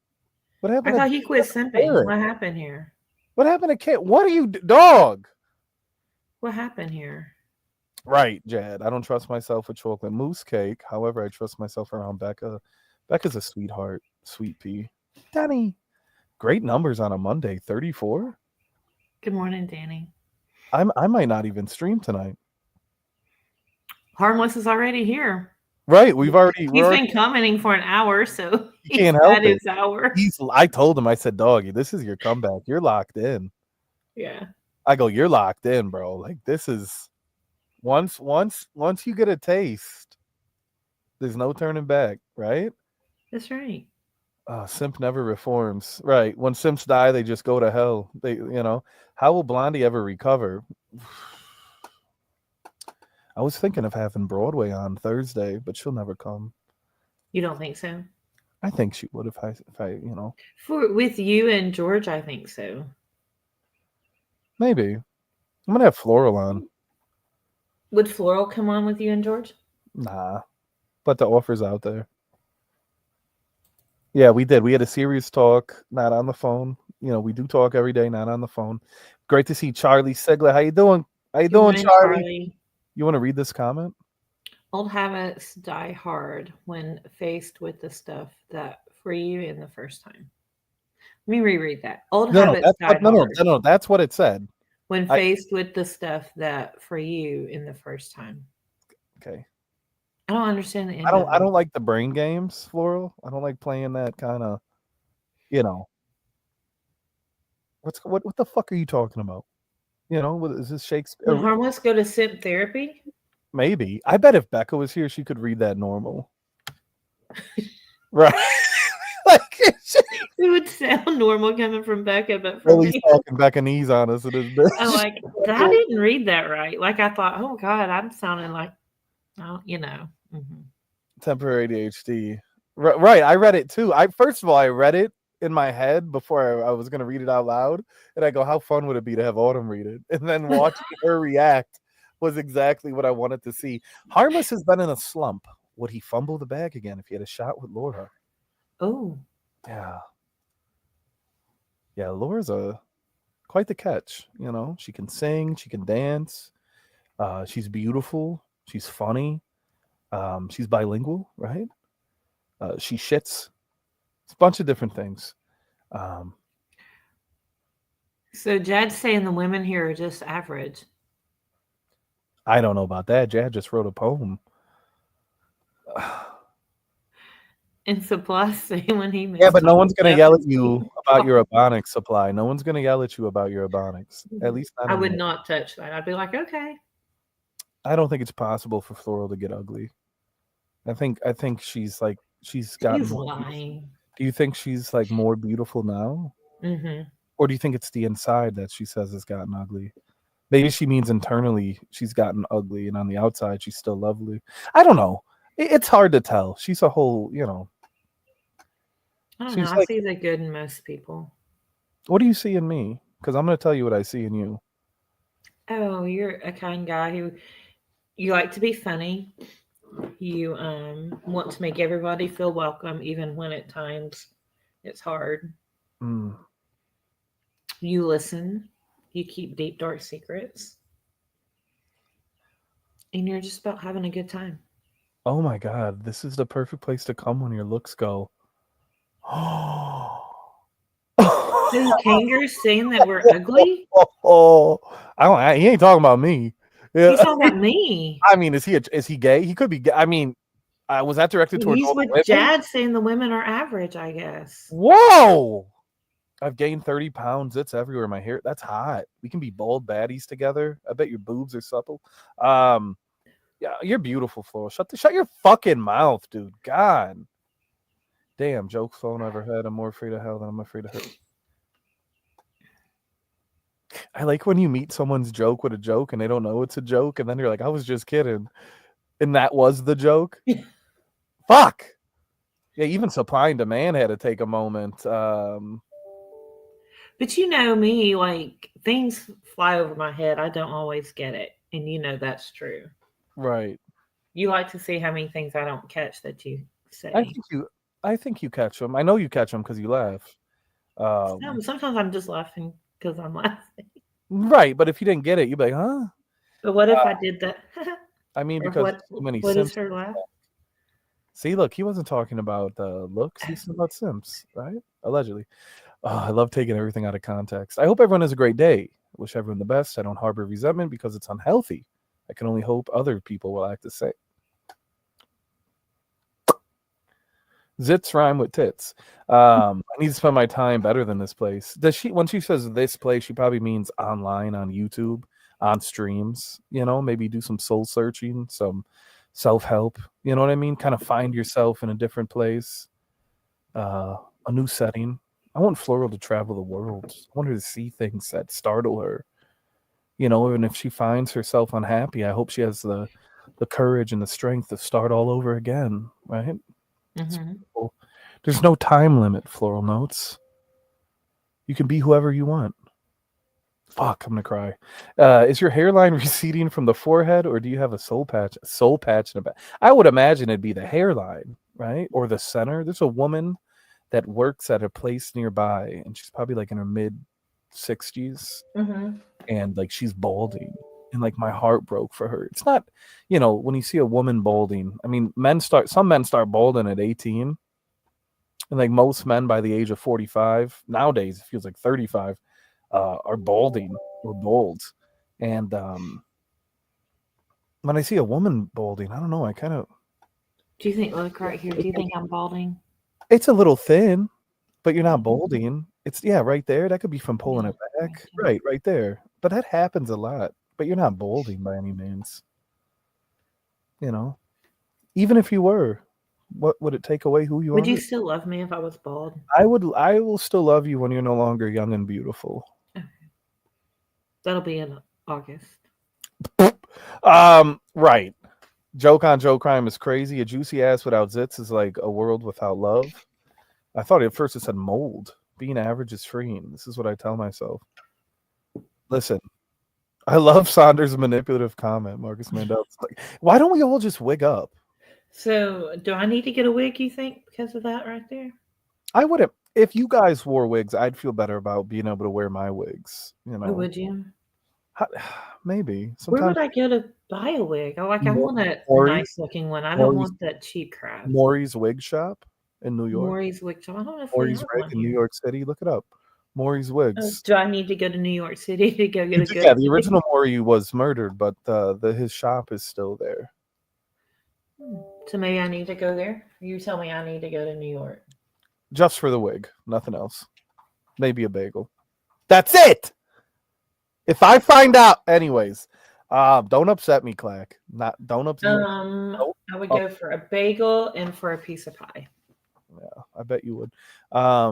What happened? I thought he quit simping. What happened here? What happened to Kate? What are you, dog? What happened here? Right, Jad. I don't trust myself with chocolate mousse cake. However, I trust myself around Becca. Becca's a sweetheart, sweet pea. Danny, great numbers on a Monday. 34. Good morning, Danny. I might not even stream tonight. Harmless is already here. Right, we're already He's been commenting for an hour, so you he's can't help had it. his hour. I told him, I said, doggy, this is your comeback. You're locked in. Yeah. I go, you're locked in, bro. Like this is once you get a taste, there's no turning back, right? That's right. Simp never reforms. Right. When simps die, they just go to hell. How will Blondie ever recover? I was thinking of having Broadway on Thursday, but she'll never come. You don't think so? I think she would if I. With you and George, I think so. Maybe. I'm gonna have Floral on. Would Floral come on with you and George? Nah. But the offer's out there. Yeah, we did. We had a serious talk, not on the phone. We do talk every day, not on the phone. Great to see Charlie Segler. How you doing? How you doing, Charlie? You want to read this comment? Old habits die hard when faced with the stuff that free you in the first time. Let me reread that. Habits die hard. No, that's what it said. When faced with the stuff that free you in the first time. Okay. I don't understand the end. I don't like the brain games, Floral. I don't like playing that kind of, what the fuck are you talking about? Is this Shakespeare? Would Harmless go to simp therapy? Maybe. I bet if Becca was here, she could read that normal. Right. It would sound normal coming from Becca, but from me, talking Beccanese on us. It is. I didn't read that right. Like I thought, oh God, I'm sounding like, Mm-hmm. Temporary ADHD. Right. I read it too. First of all, I read it in my head before I was going to read it out loud. And I go, how fun would it be to have Autumn read it? And then watching her react was exactly what I wanted to see. Harmless has been in a slump. Would he fumble the bag again if he had a shot with Laura? Oh. Yeah. Yeah, Laura's quite the catch. She can sing, she can dance. She's beautiful. She's funny. She's bilingual, right? She shits. It's a bunch of different things. So Jad's saying the women here are just average. I don't know about that. Jad just wrote a poem. And Supply saying when he but no one's going to yell at you about your Ebonics supply. No one's going to yell at you about your Ebonics. At least I would not touch that. I'd be like, okay. I don't think it's possible for Floral to get ugly. I think she's like she's got. He's lying. Do you think she's like more beautiful now? Mm-hmm. Or do you think it's the inside that she says has gotten ugly? Maybe she means internally she's gotten ugly, and on the outside she's still lovely. I don't know. It's hard to tell. She's a whole, I don't know. I see the good in most people. What do you see in me? Because I'm going to tell you what I see in you. Oh, you're a kind guy who you like to be funny. You want to make everybody feel welcome, even when at times it's hard. Mm. You listen. You keep deep, dark secrets. And you're just about having a good time. Oh my God. This is the perfect place to come when your looks go. Oh. Is Kangaroo saying that we're ugly? He ain't talking about me. Yeah. He's talking about me. I mean, is he gay? He could be gay. I mean, was that directed towards He's with Jad saying the women are average, I guess. Whoa! I've gained 30 pounds. It's everywhere. My hair. That's hot. We can be bald baddies together. I bet your boobs are supple. Yeah, you're beautiful, Floral. Shut your fucking mouth, dude. God. Damn, joke phone I've ever had. I'm more afraid of hell than I'm afraid of her. I like when you meet someone's joke with a joke and they don't know it's a joke, and then you're like, I was just kidding. And that was the joke. Fuck. Yeah, even supply and demand had to take a moment. But you know me, like things fly over my head. I don't always get it. And you know that's true. Right. You like to see how many things I don't catch that you say. I think you catch them. I know you catch them because you laugh. Sometimes I'm just laughing because I'm laughing. Right, but if you didn't get it, you'd be like, huh? But what if I did that? I mean, Or because what? there's so many What is Sims. her laugh? See, look, he wasn't talking about looks. He's talking about Sims, right? Allegedly. Oh, I love taking everything out of context. I hope everyone has a great day. I wish everyone the best. I don't harbor resentment because it's unhealthy. I can only hope other people will act the same. Zits rhyme with tits. I need to spend my time better than this place. Does she? When she says this place, she probably means online on YouTube, on streams. Maybe do some soul searching, some self help. You know what I mean? Kind of find yourself in a different place, a new setting. I want Floral to travel the world. I want her to see things that startle her. And if she finds herself unhappy, I hope she has the courage and the strength to start all over again. Right? It's Mm-hmm. beautiful. There's no time limit, Floral Notes. You can be whoever you want. Fuck, I'm gonna cry. Is your hairline receding from the forehead, or do you have a soul patch? Soul patch in the back. I would imagine it'd be the hairline, right, or the center. There's a woman that works at a place nearby, and she's probably like in her mid 60s, Mm-hmm. and like she's balding, and like my heart broke for her. It's not, when you see a woman balding. I mean, some men start balding at 18. And like most men by the age of 45, nowadays it feels like 35, are balding or bald. And when I see a woman balding, I don't know, I kind of, Do you think, look right here, do you think I'm balding? it's a little thin, but you're not Mhm. balding. It's, yeah, right there. That could be from pulling Yeah. it back. Right there. But that happens a lot. But you're not balding by any means. You know, even if you were, what would it take away who you Would are? you still love me if I was bald? I will still love you when you're no longer young and beautiful. Okay. That'll be in August. Right. Joke on Joe crime is crazy. A juicy ass without zits is like a world without love. I thought at first it said mold. Being average is freeing. This is what I tell myself. Listen, I love Saunders' manipulative comment, Marcus Mandel. It's like, why don't we all just wig up? So, do I need to get a wig, you think, because of that right there? I wouldn't. If you guys wore wigs, I'd feel better about being able to wear my wigs. Oh, would you? How- maybe Where sometimes would I go to buy a wig? I want a Maury, nice looking one. I don't Maury's, want that cheap crap. Maury's wig shop in New York. Maury's wig shop. I don't know if we Maury's have Rig one in New here. York City. Look it up. Maury's Wigs. Do I need to go to New York City to go get a good Yeah, the wig? original Maury was murdered, but his shop is still there. So maybe I need to go there. You tell me I need to go to New York. Just for the wig, nothing else. Maybe a bagel. That's it. If I find out, anyways, don't upset me, Clack. Don't upset. Nope. I would go for a bagel and for a piece of pie. Yeah, I bet you would. I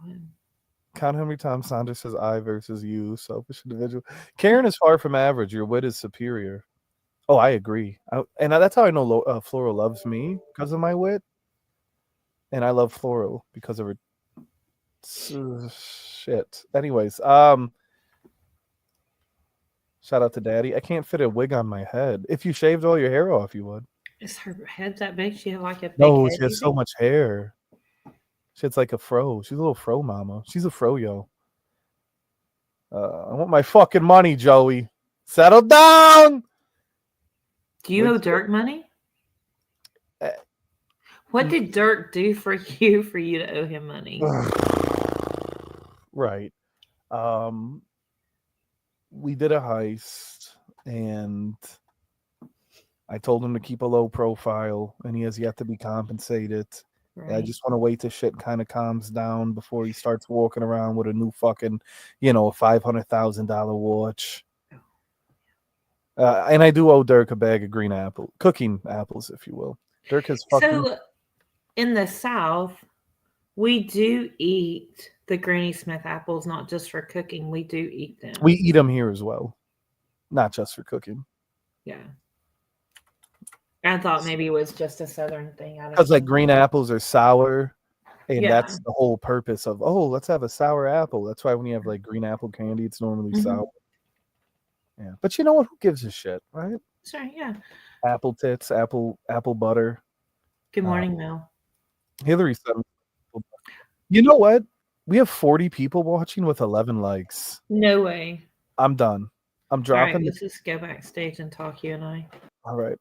would. Count how many times Sandra says I versus you, selfish individual. Karen is far from average. Your wit is superior. Oh, I agree. And that's how I know Floral loves me, because of my wit. And I love Floral because of her shit. Anyways, shout out to Daddy. I can't fit a wig on my head. If you shaved all your hair off, you would. Is her head that big? She have like a big No, head. she has so much hair. Shit's like a fro. She's a little fro mama. She's a fro-yo. I want my fucking money, Joey. Settle down. Do you owe Dirk money? What did Dirk do for you to owe him money? Right. We did a heist, and I told him to keep a low profile, and he has yet to be compensated. Right. I just want to wait till shit kind of calms down before he starts walking around with a new fucking, $500,000 watch. And I do owe Dirk a bag of cooking apples, if you will. Dirk has fucking. So, in the South, we do eat the Granny Smith apples, not just for cooking. We do eat them. We eat them here as well, not just for cooking. Yeah. I thought maybe it was just a Southern thing. Because like green apples are sour, and Yeah. that's the whole purpose of, let's have a sour apple. That's why when you have like green apple candy, it's normally sour. Yeah, but you know what? Who gives a shit, right? Sorry, yeah. Apple tits, apple butter. Good morning, Mel. Hillary said, you know what? We have 40 people watching with 11 likes. No way. I'm done. I'm All right, dropping the. let's just go backstage and talk, you and I. All right.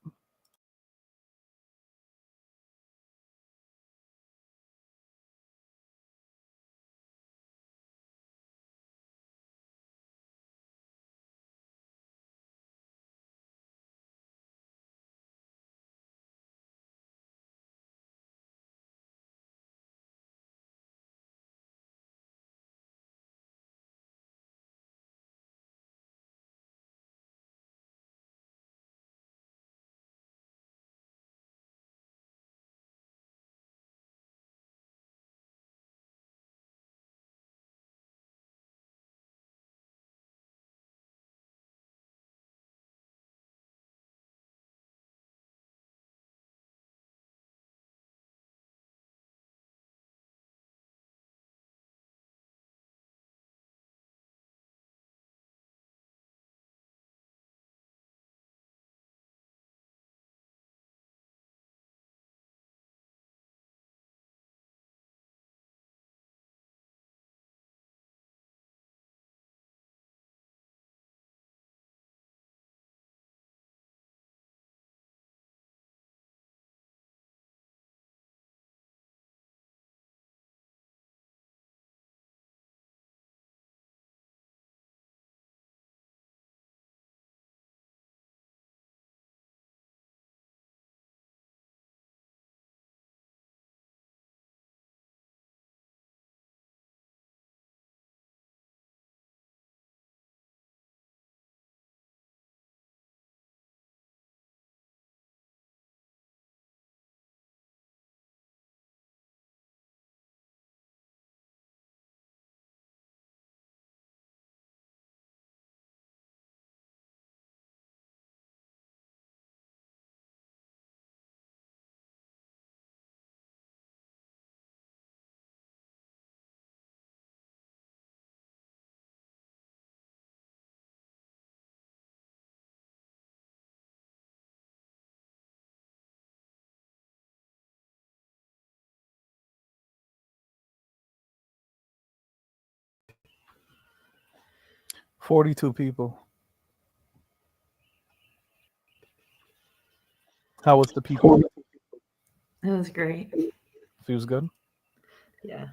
$42 people. How was the people? It was great. Feels good. Yeah.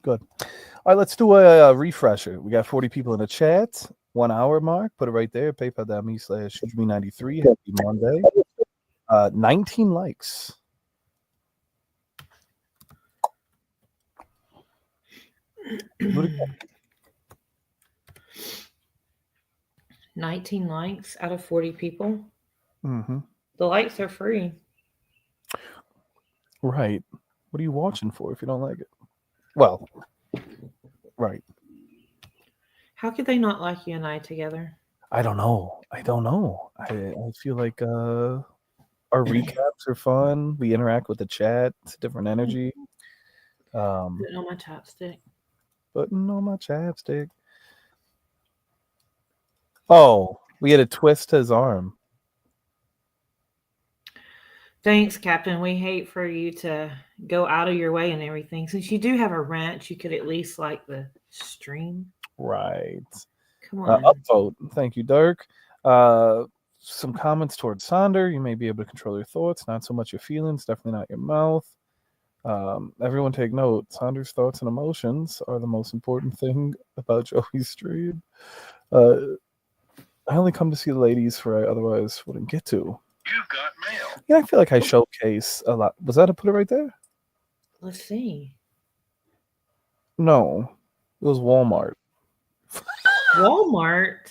Good. All right, let's do a refresher. We got 40 people in the chat. 1 hour mark. Put it right there. PayPal.me/me93. Happy Monday. 19 likes. Do it again. 19 likes out of 40 people. Mm-hmm. The likes are free. Right. What are you watching for if you don't like it? Well, right. How could they not like you and I together? I don't know. I feel like our recaps are fun. We interact with the chat. It's a different energy. Putting on my chapstick. Putting on my chapstick. Oh, we had a twist to his arm. Thanks, Captain. We hate for you to go out of your way and everything. Since you do have a wrench, you could at least like the stream. Right. Come on. Upvote. Thank you, Dirk. Some comments towards Sonder. You may be able to control your thoughts, not so much your feelings, definitely not your mouth. Everyone take note. Sonder's thoughts and emotions are the most important thing about Joey's stream. I only come to see the ladies where I otherwise wouldn't get to. You've got mail. Yeah, I feel like I showcase a lot. Was that a put it right there? Let's see. No, it was Walmart. Walmart.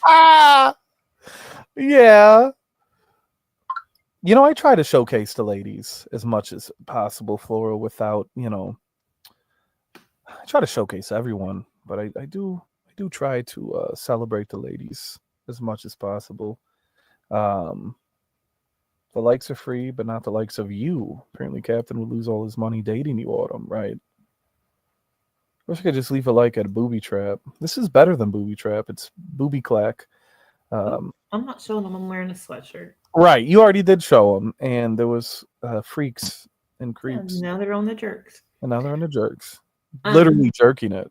Yeah. You know, I try to showcase the ladies as much as possible, Flora, without, I try to showcase everyone, but I do try to celebrate the ladies as much as possible. The likes are free, but not the likes of you. Apparently, Captain would lose all his money dating you, Autumn, right? Wish I could just leave a like at Booby Trap. This is better than Booby Trap. It's Booby Clack. I'm not showing them. I'm wearing a sweatshirt. Right, you already did show them, and there was freaks and creeps. Yeah, now they're on the jerks. And now they're on the jerks. Literally jerking it.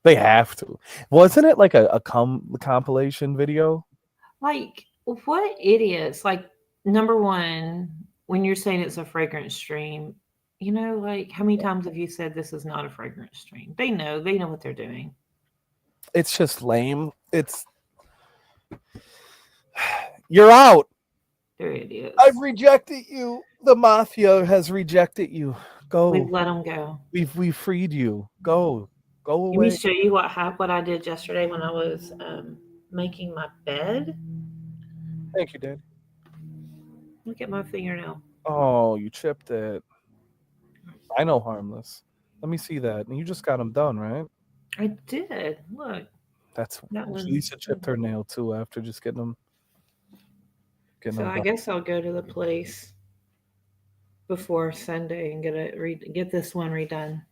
They have to. Wasn't it like a compilation video? Like, what idiots? Like, number one, when you're saying it's a fragrance stream, like how many times have you said this is not a fragrance stream? They know what they're doing. It's just lame. You're out. They're idiots. I've rejected you. The mafia has rejected you. We've Go. let them go. We've freed you. Go. Go Let me away. show you what I did yesterday when I was making my bed. Thank you, Dad. Look at my fingernail. Oh, you chipped it. I know, harmless. Let me see that. And you just got them done, right? I did. Look. That's That was Lisa chipped her nail too after just getting them. So I guess I'll go to the place before Sunday and get this one redone.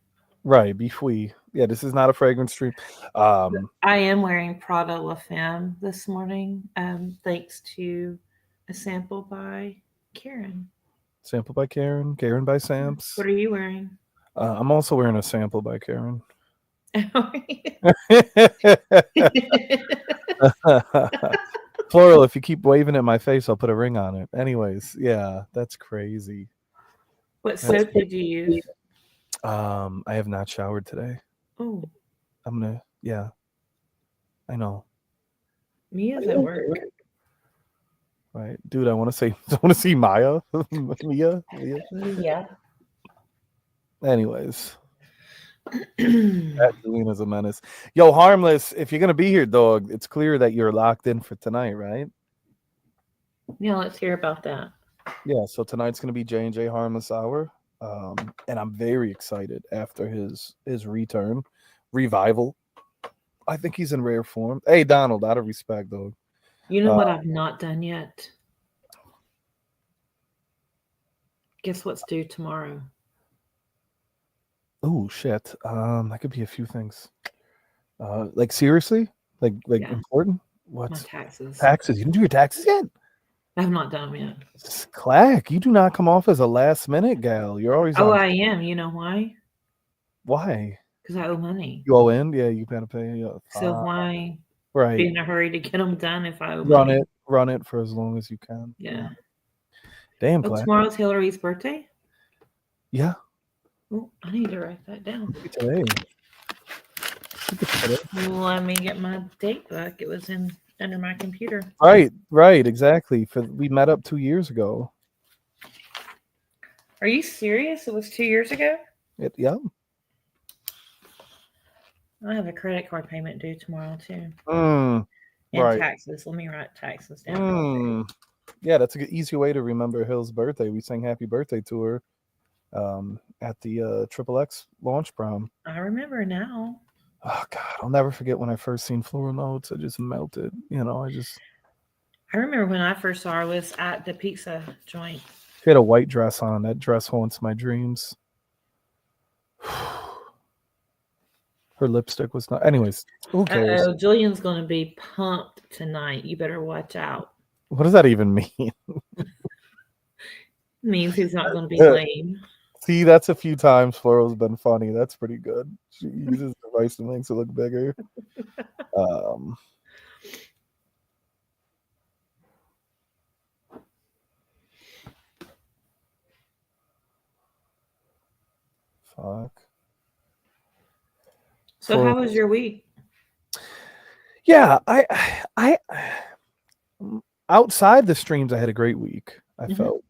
Right, be free. Yeah, this is not a fragrance stream. I am wearing Prada La Femme this morning, thanks to a sample by Karen. Sample by Karen. Karen by Samps. What are you wearing? I'm also wearing a sample by Karen. Floral, if you keep waving at my face, I'll put a ring on it. Anyways, yeah, that's crazy. What soap did you use? I have not showered today. Oh, I'm gonna. Yeah, I know. Mia's at work. Right, dude. I want to see Maya, Mia. Yeah. Anyways, that Juliana's a menace. Yo, harmless. If you're gonna be here, dog, it's clear that you're locked in for tonight, right? Yeah, let's hear about that. Yeah. So tonight's gonna be J&J Harmless Hour, and I'm very excited after his return, revival. I think he's in rare form. Hey, Donald, out of respect, dog. You know what I've not done yet? Guess what's due tomorrow? Oh shit. That could be a few things. Like seriously? Like Yeah. important? My What? taxes. Taxes? You didn't do your taxes yet? I have not done them yet. Clack, you do not come off as a last minute gal. You're always Oh, on. I am. You know why? Why? Because I owe money. You owe in? Yeah, you gotta pay. Yeah, So why right. be in a hurry to get them done if I owe money? Run it for as long as you can. Yeah. Damn, Oh, Clack. tomorrow's Hillary's birthday? Yeah. Oh, I need to write that down. Today. Let me get my date book. It was under my computer. Right, exactly. We met up 2 years ago. Are you serious? It was 2 years ago? Yeah. I have a credit card payment due tomorrow too. And right. Taxes. Let me write taxes down. Yeah, that's an easy way to remember Hill's birthday. We sang happy birthday to her at the Triple X launch prom. I remember now. Oh God, I'll never forget when I first seen Floral Notes. I just melted. I remember when I first saw her was at the pizza joint. She had a white dress on. That dress haunts my dreams. Her lipstick was not. Anyways, who cares? Julian's going to be pumped tonight. You better watch out. What does that even mean? It means he's not going to be lame. See, that's a few times Floral's been funny. That's pretty good. She uses device and makes it look bigger. Fuck. So how was your week? Yeah, I outside the streams, I had a great week. I felt,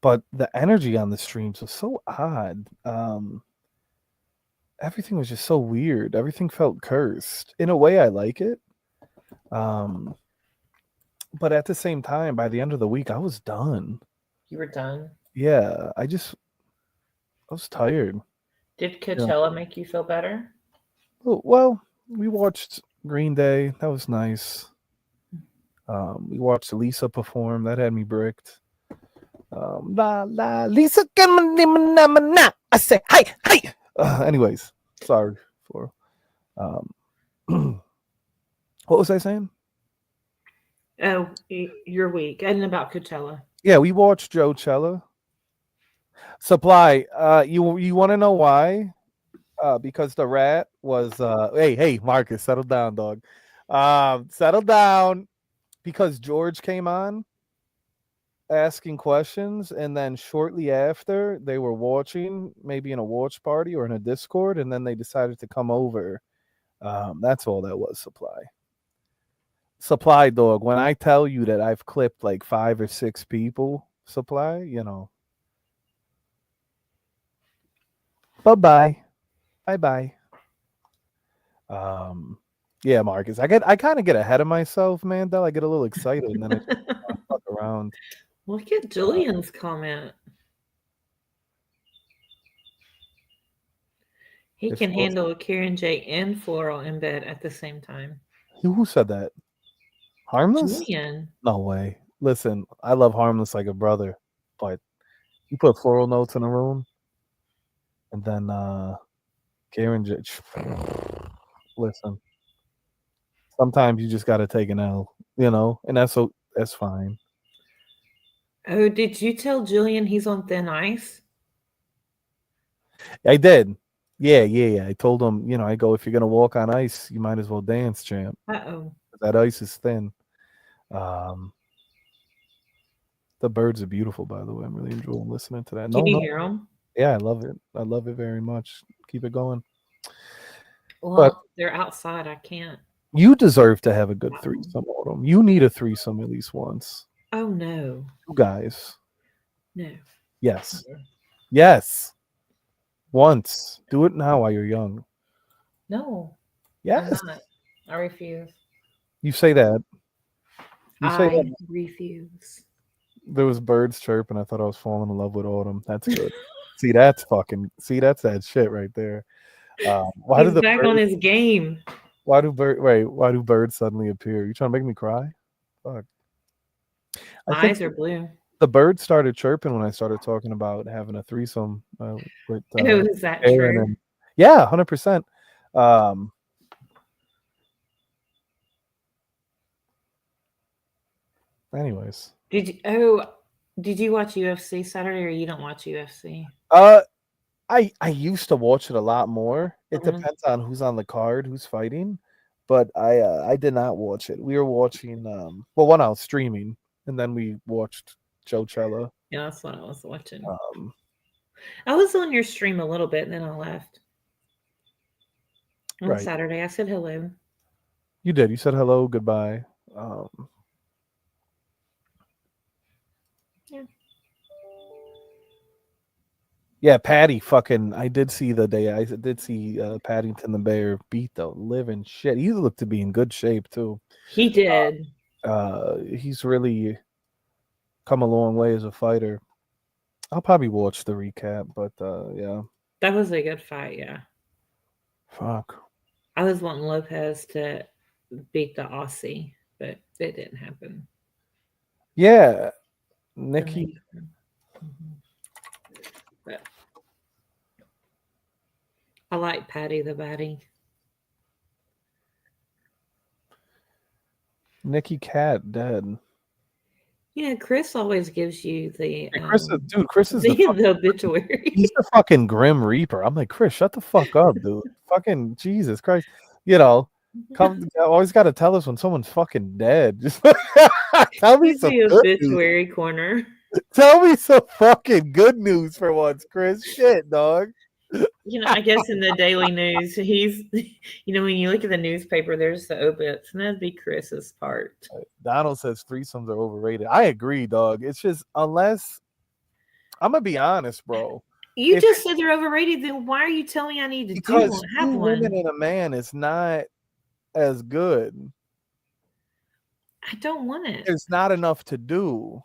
but the energy on the streams was so odd. Everything was just so weird. Everything felt cursed. In a way, I like it. But at the same time, by the end of the week, I was done. You were done? Yeah, I was tired. Did Coachella make you feel better? Well, we watched Green Day. That was nice. We watched Lisa perform. That had me bricked. Lisa, I say, hi. Anyways, sorry for. What was I saying? Oh, your week and about Coachella. Yeah, we watched Joe Cella. Supply. You want to know why? because the rat was hey Marcus, settle down, dog. Settle down because George came on asking questions, and then shortly after they were watching, maybe in a watch party or in a Discord, and then they decided to come over. That's all that was. Supply dog. When I tell you that I've clipped like 5 or 6 people, supply, bye bye. Bye bye. Um, yeah, Marcus. I kind of get ahead of myself, man. Though I get a little excited, and then I just fuck around. Look at Julian's comment. He If can handle a Karen J and Floral in bed at the same time. who said that? Harmless? Julian. No way. Listen, I love Harmless like a brother, but you put floral notes in a room, and then Karen J. Listen, sometimes you just got to take an L, and that's fine. Oh, did you tell Julian he's on thin ice? I did. Yeah. I told him, I go, if you're gonna walk on ice, you might as well dance, champ. Uh-oh. That ice is thin. Um, the birds are beautiful, by the way. I'm really enjoying listening to that. Can you No, hear him? yeah, I love it. I love it very much. Keep it going. But Well, they're outside. I can't. you deserve to have a good Uh-oh. threesome, Autumn. You need a threesome at least once. Oh, no. You guys. No. Yes. Yes. Once. Do it now while you're young. No. I'm Yes. not. I refuse. You say that. You say I that. refuse. There was birds chirping. I thought I was falling in love with Autumn. That's good. See, that's that shit right there. Why do He's the back on birds his game. why do birds suddenly appear? You trying to make me cry? Fuck. I My think eyes are blue. the birds started chirping when I started talking about having a threesome with Oh, is that Aaron true? and yeah, 100%. Um, anyways, Did you watch UFC Saturday or you don't watch UFC? uh, I used to watch it a lot more. It Mhm. depends on who's on the card, who's fighting, but I did not watch it. We were watching well, one I was streaming, and then we watched Joe Cella. Yeah, that's what I was watching. Um, I was on your stream a little bit and then I left. On right, Saturday, I said hello. you did. You said hello, goodbye. Um, Yeah. Yeah, Patty fucking I did see the day I did see Paddington the Bear beat the living shit. He looked to be in good shape too. He did. He's really come a long way as a fighter. I'll probably watch the recap, but yeah. That was a good fight, yeah. Fuck. I was wanting Lopez to beat the Aussie, but it didn't happen. Yeah. The Nikki Mexican. Mhm. But I like Patty the Batty. Nikki Cat dead. You know, Chris always gives you the Hey, Chris is the the obituary. he's the fucking Grim Reaper. I'm like, Chris, shut the fuck up, dude. Fucking Jesus Christ. You know, always got to tell us when someone's fucking dead. Just tell me He's some the good news. obituary corner. Tell me some fucking good news for once, Chris. Shit, dog. You know, I guess in the daily news, he's, you know, when you look at the newspaper, there's the obits, and that'd be Chris's part. Donald says threesomes are overrated. I agree, dog. It's just unless I'm gonna be honest, bro. You If just said they're overrated, then why are you telling me I need to do because one, two have women one? and a man is not as good. I don't want it. There's not enough to do.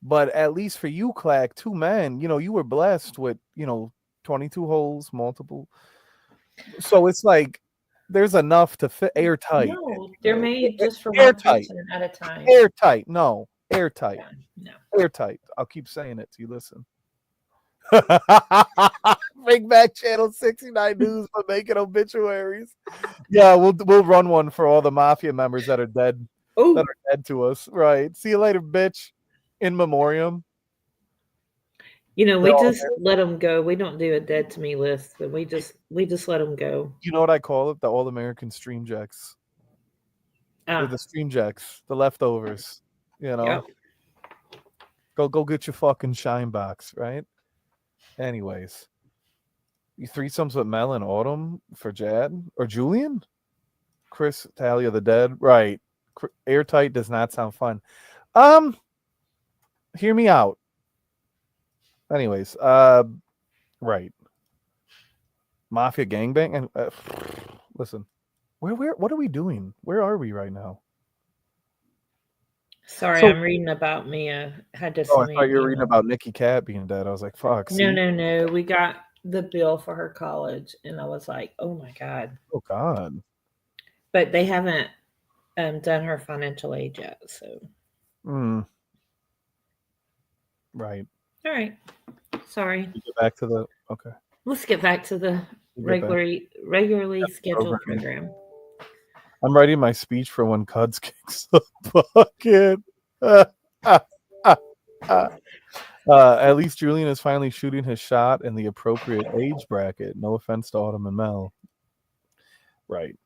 But at least for you, Clack, 2 men, you were blessed with, 22 holes, multiple. So it's like there's enough to fit airtight. No, they're made just for one Airtight. person at a time. Airtight. No, airtight. Yeah, no. Airtight. I'll keep saying it to you. Listen. Bring back Channel 69 News for making obituaries. Yeah, we'll run one for all the mafia members that are dead. Oh, That are dead to us. Right. See you later, bitch. In memoriam. They're We all just let them go. We don't do a dead to me list, but we just let them go. you know what I call it? The All American Stream Jacks. They're Ah, the Stream Jacks, the leftovers. You know, yep. go get your fucking shine box, right? Anyways, you threesomes with Mel and Autumn for Jad or Julian, Chris, Talia the Dead, right? Airtight does not sound fun. Um, hear me out. Anyways, right. Mafia gangbang and listen, what are we doing? Where are we right now? Sorry, So, I'm reading about Mia. Had to oh, I send me thought an you were reading email. about Nikki Cat being dead. I was like, fuck. No, See, no, no. We got the bill for her college, and I was like, oh my God. oh god. But they haven't done her financial aid yet. So, Mm, right. all right. Sorry. We get back to the okay. Let's get back to the We get back to regularly the scheduled programming. program. I'm writing my speech for when Cuds kicks the bucket. Uh, uh, uh, uh. At least Julian is finally shooting his shot in the appropriate age bracket. No offense to Autumn and Mel. Right.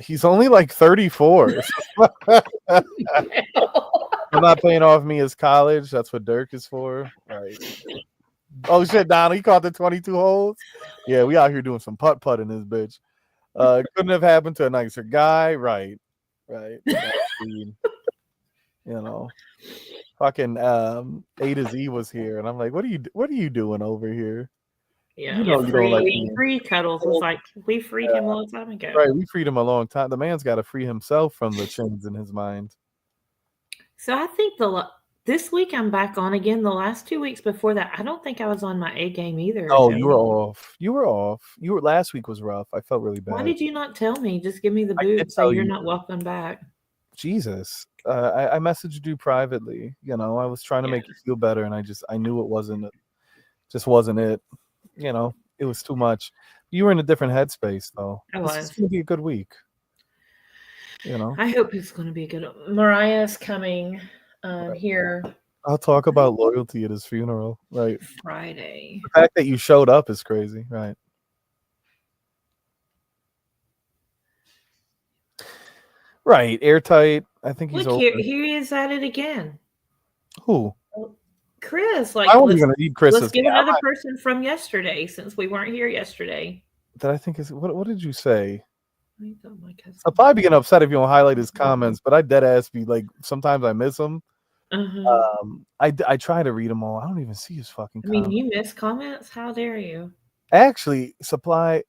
He's only like 34. I'm not paying off me as college. That's what Dirk is for. Right. Oh shit, Donald, he caught the 22 holes. Yeah, we out here doing some putt in this bitch. Couldn't have happened to a nicer guy. Right. Right. You know. Fucking A to Z was here, and I'm like, what are you doing over here? Yeah, You know you don't like me. free cuddles was like we freed him a long time ago. Right, we freed him a long time. The man's got to free himself from the chains in his mind. So I think this week I'm back on again. The last 2 weeks before that, I don't think I was on my A game either, Oh, you were Joey. off. You were off. You were last week was rough. I felt really Why bad. did you not tell me? Just give me the I did boot. Say tell you're you, not welcome back. Jesus. I messaged you privately. You know, I was trying to Yeah, make you feel better, and I knew it just wasn't it. You know, it was too much. You were in a different headspace, though. I This is was. gonna be a good week. You know, I hope it's going to be good. Mariah's coming right. here I'll talk about loyalty at his funeral. Right. Friday. The fact that you showed up is crazy. Right. Right. Airtight. I think he's Look here, over. here he is at it again. Who? Chris, I like wasn't gonna read let's Chris's. give Yeah, another person from yesterday since we weren't here yesterday. that I think is what did you say? I thought my cousin. I'll probably be getting upset if you don't highlight his comments, but I dead ass be like sometimes I miss them. Uh-huh. I try to read them all. I don't even see his fucking I mean, comments. you miss comments? How dare you? Actually, supply.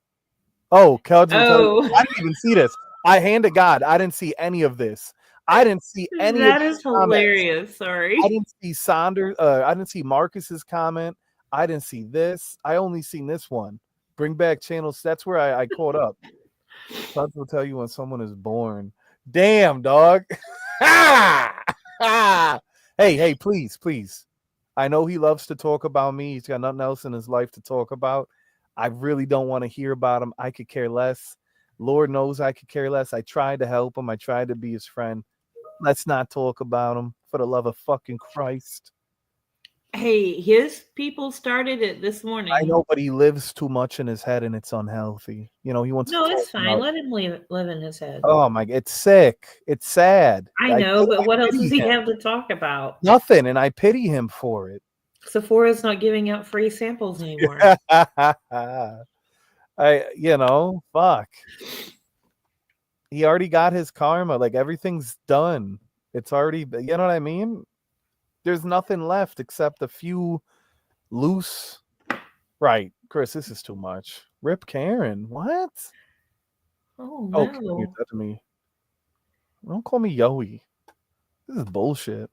Oh, Kelds will tell you. Oh, I didn't even see this. I hand to God, I didn't see any of this. I didn't see any of that these is comments. hilarious. I Sorry. didn't see Saunders. I didn't see Marcus's comment. I didn't see this. I only seen this one. Bring back channels. That's where I caught up. Kelds will tell you when someone is born. Damn, dog. Hey, please. I know he loves to talk about me. He's got nothing else in his life to talk about. I really don't want to hear about him. I could care less. Lord knows I could care less. I tried to help him. I tried to be his friend. Let's not talk about him for the love of fucking Christ. Hey, his people started it this I morning. know, but he lives too much in his head and it's unhealthy. You know, he wants to No, talk it's fine. about, Let him live in his head. oh my, it's sick. It's sad. I I know, but what else does pity he him. have to talk about? Nothing, and I pity him for it. Sephora's not giving out free samples anymore. Fuck. He already got his karma. Like everything's done. It's already, you know what I mean? There's nothing left except a few loose. Right, Chris, this is too much. Rip Karen. What? Oh Oh, Karen, you're no. dead to me. Don't call me Yoey. This is bullshit.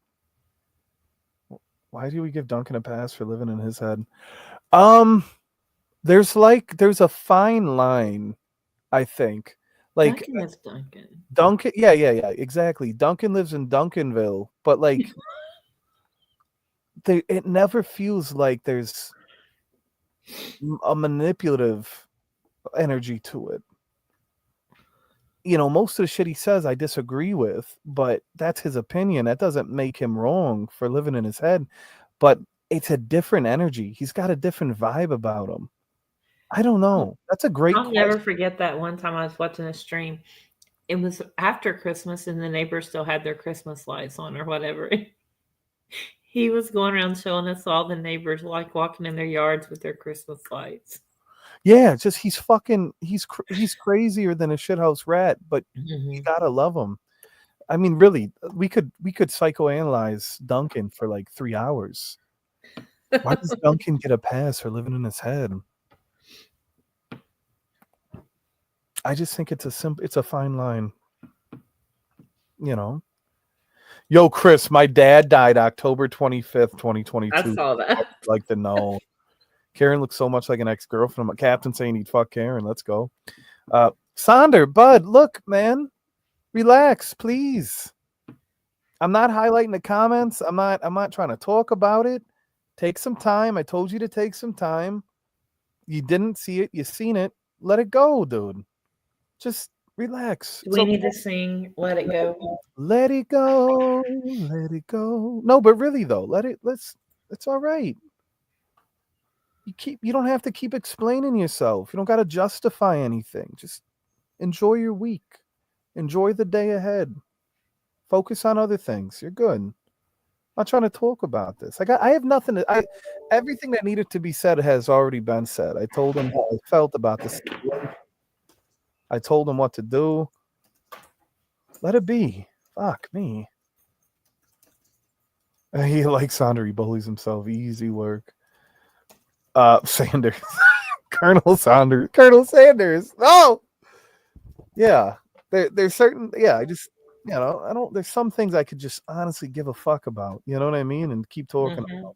Why do we give Duncan a pass for living in his head? There's a fine line, I think. Like Duncan is Duncan. Duncan, yeah, exactly. Duncan lives in Duncanville, but like it never feels like there's a manipulative energy to it. You know, most of the shit he says I disagree with, but that's his opinion. That doesn't make him wrong for living in his head. But it's a different energy. He's got a different vibe about him. I don't know. That's a great I'll never question. forget that one time I was watching a stream. It was after Christmas, and the neighbors still had their Christmas lights on or whatever. He was going around showing us all the neighbors like walking in their yards with their Christmas lights. Yeah, just he's crazier than a shithouse rat, but you Hmm. gotta love him. I mean, really, we could psychoanalyze Duncan for like 3 hours. Why does Duncan get a pass for living in his head? I just think it's a fine line, you know. Yo, Chris, my dad died October 25th, I 2022. saw I'd that. like to know. Karen looks so much like an ex-girlfriend. Captain saying he'd fuck Karen. Let's go. Sonder, bud, look, man. Relax, please. I'm not highlighting the comments. I'm not trying to talk about it. Take some time. I told you to take some time. You didn't see it, you seen it. Let it go, dude. Just relax. Do It's we okay. need to sing Let It Go? Let it go. Let it go. No, but really though, it's all right. You don't have to keep explaining yourself. You don't gotta justify anything. Just enjoy your week. Enjoy the day ahead. Focus on other things. You're good. I'm not trying to talk about this. I have nothing to everything that needed to be said has already been said. I told him how I felt about the situation. I told him what to do. Let it be. Fuck me. He likes Sandra. He bullies himself. Easy work. Sanders. Colonel Sanders. Colonel Sanders. Oh! Yeah. There's certain, yeah, I don't, there's some things I could just honestly give a fuck about. You know what I mean? And keep talking. Hmm.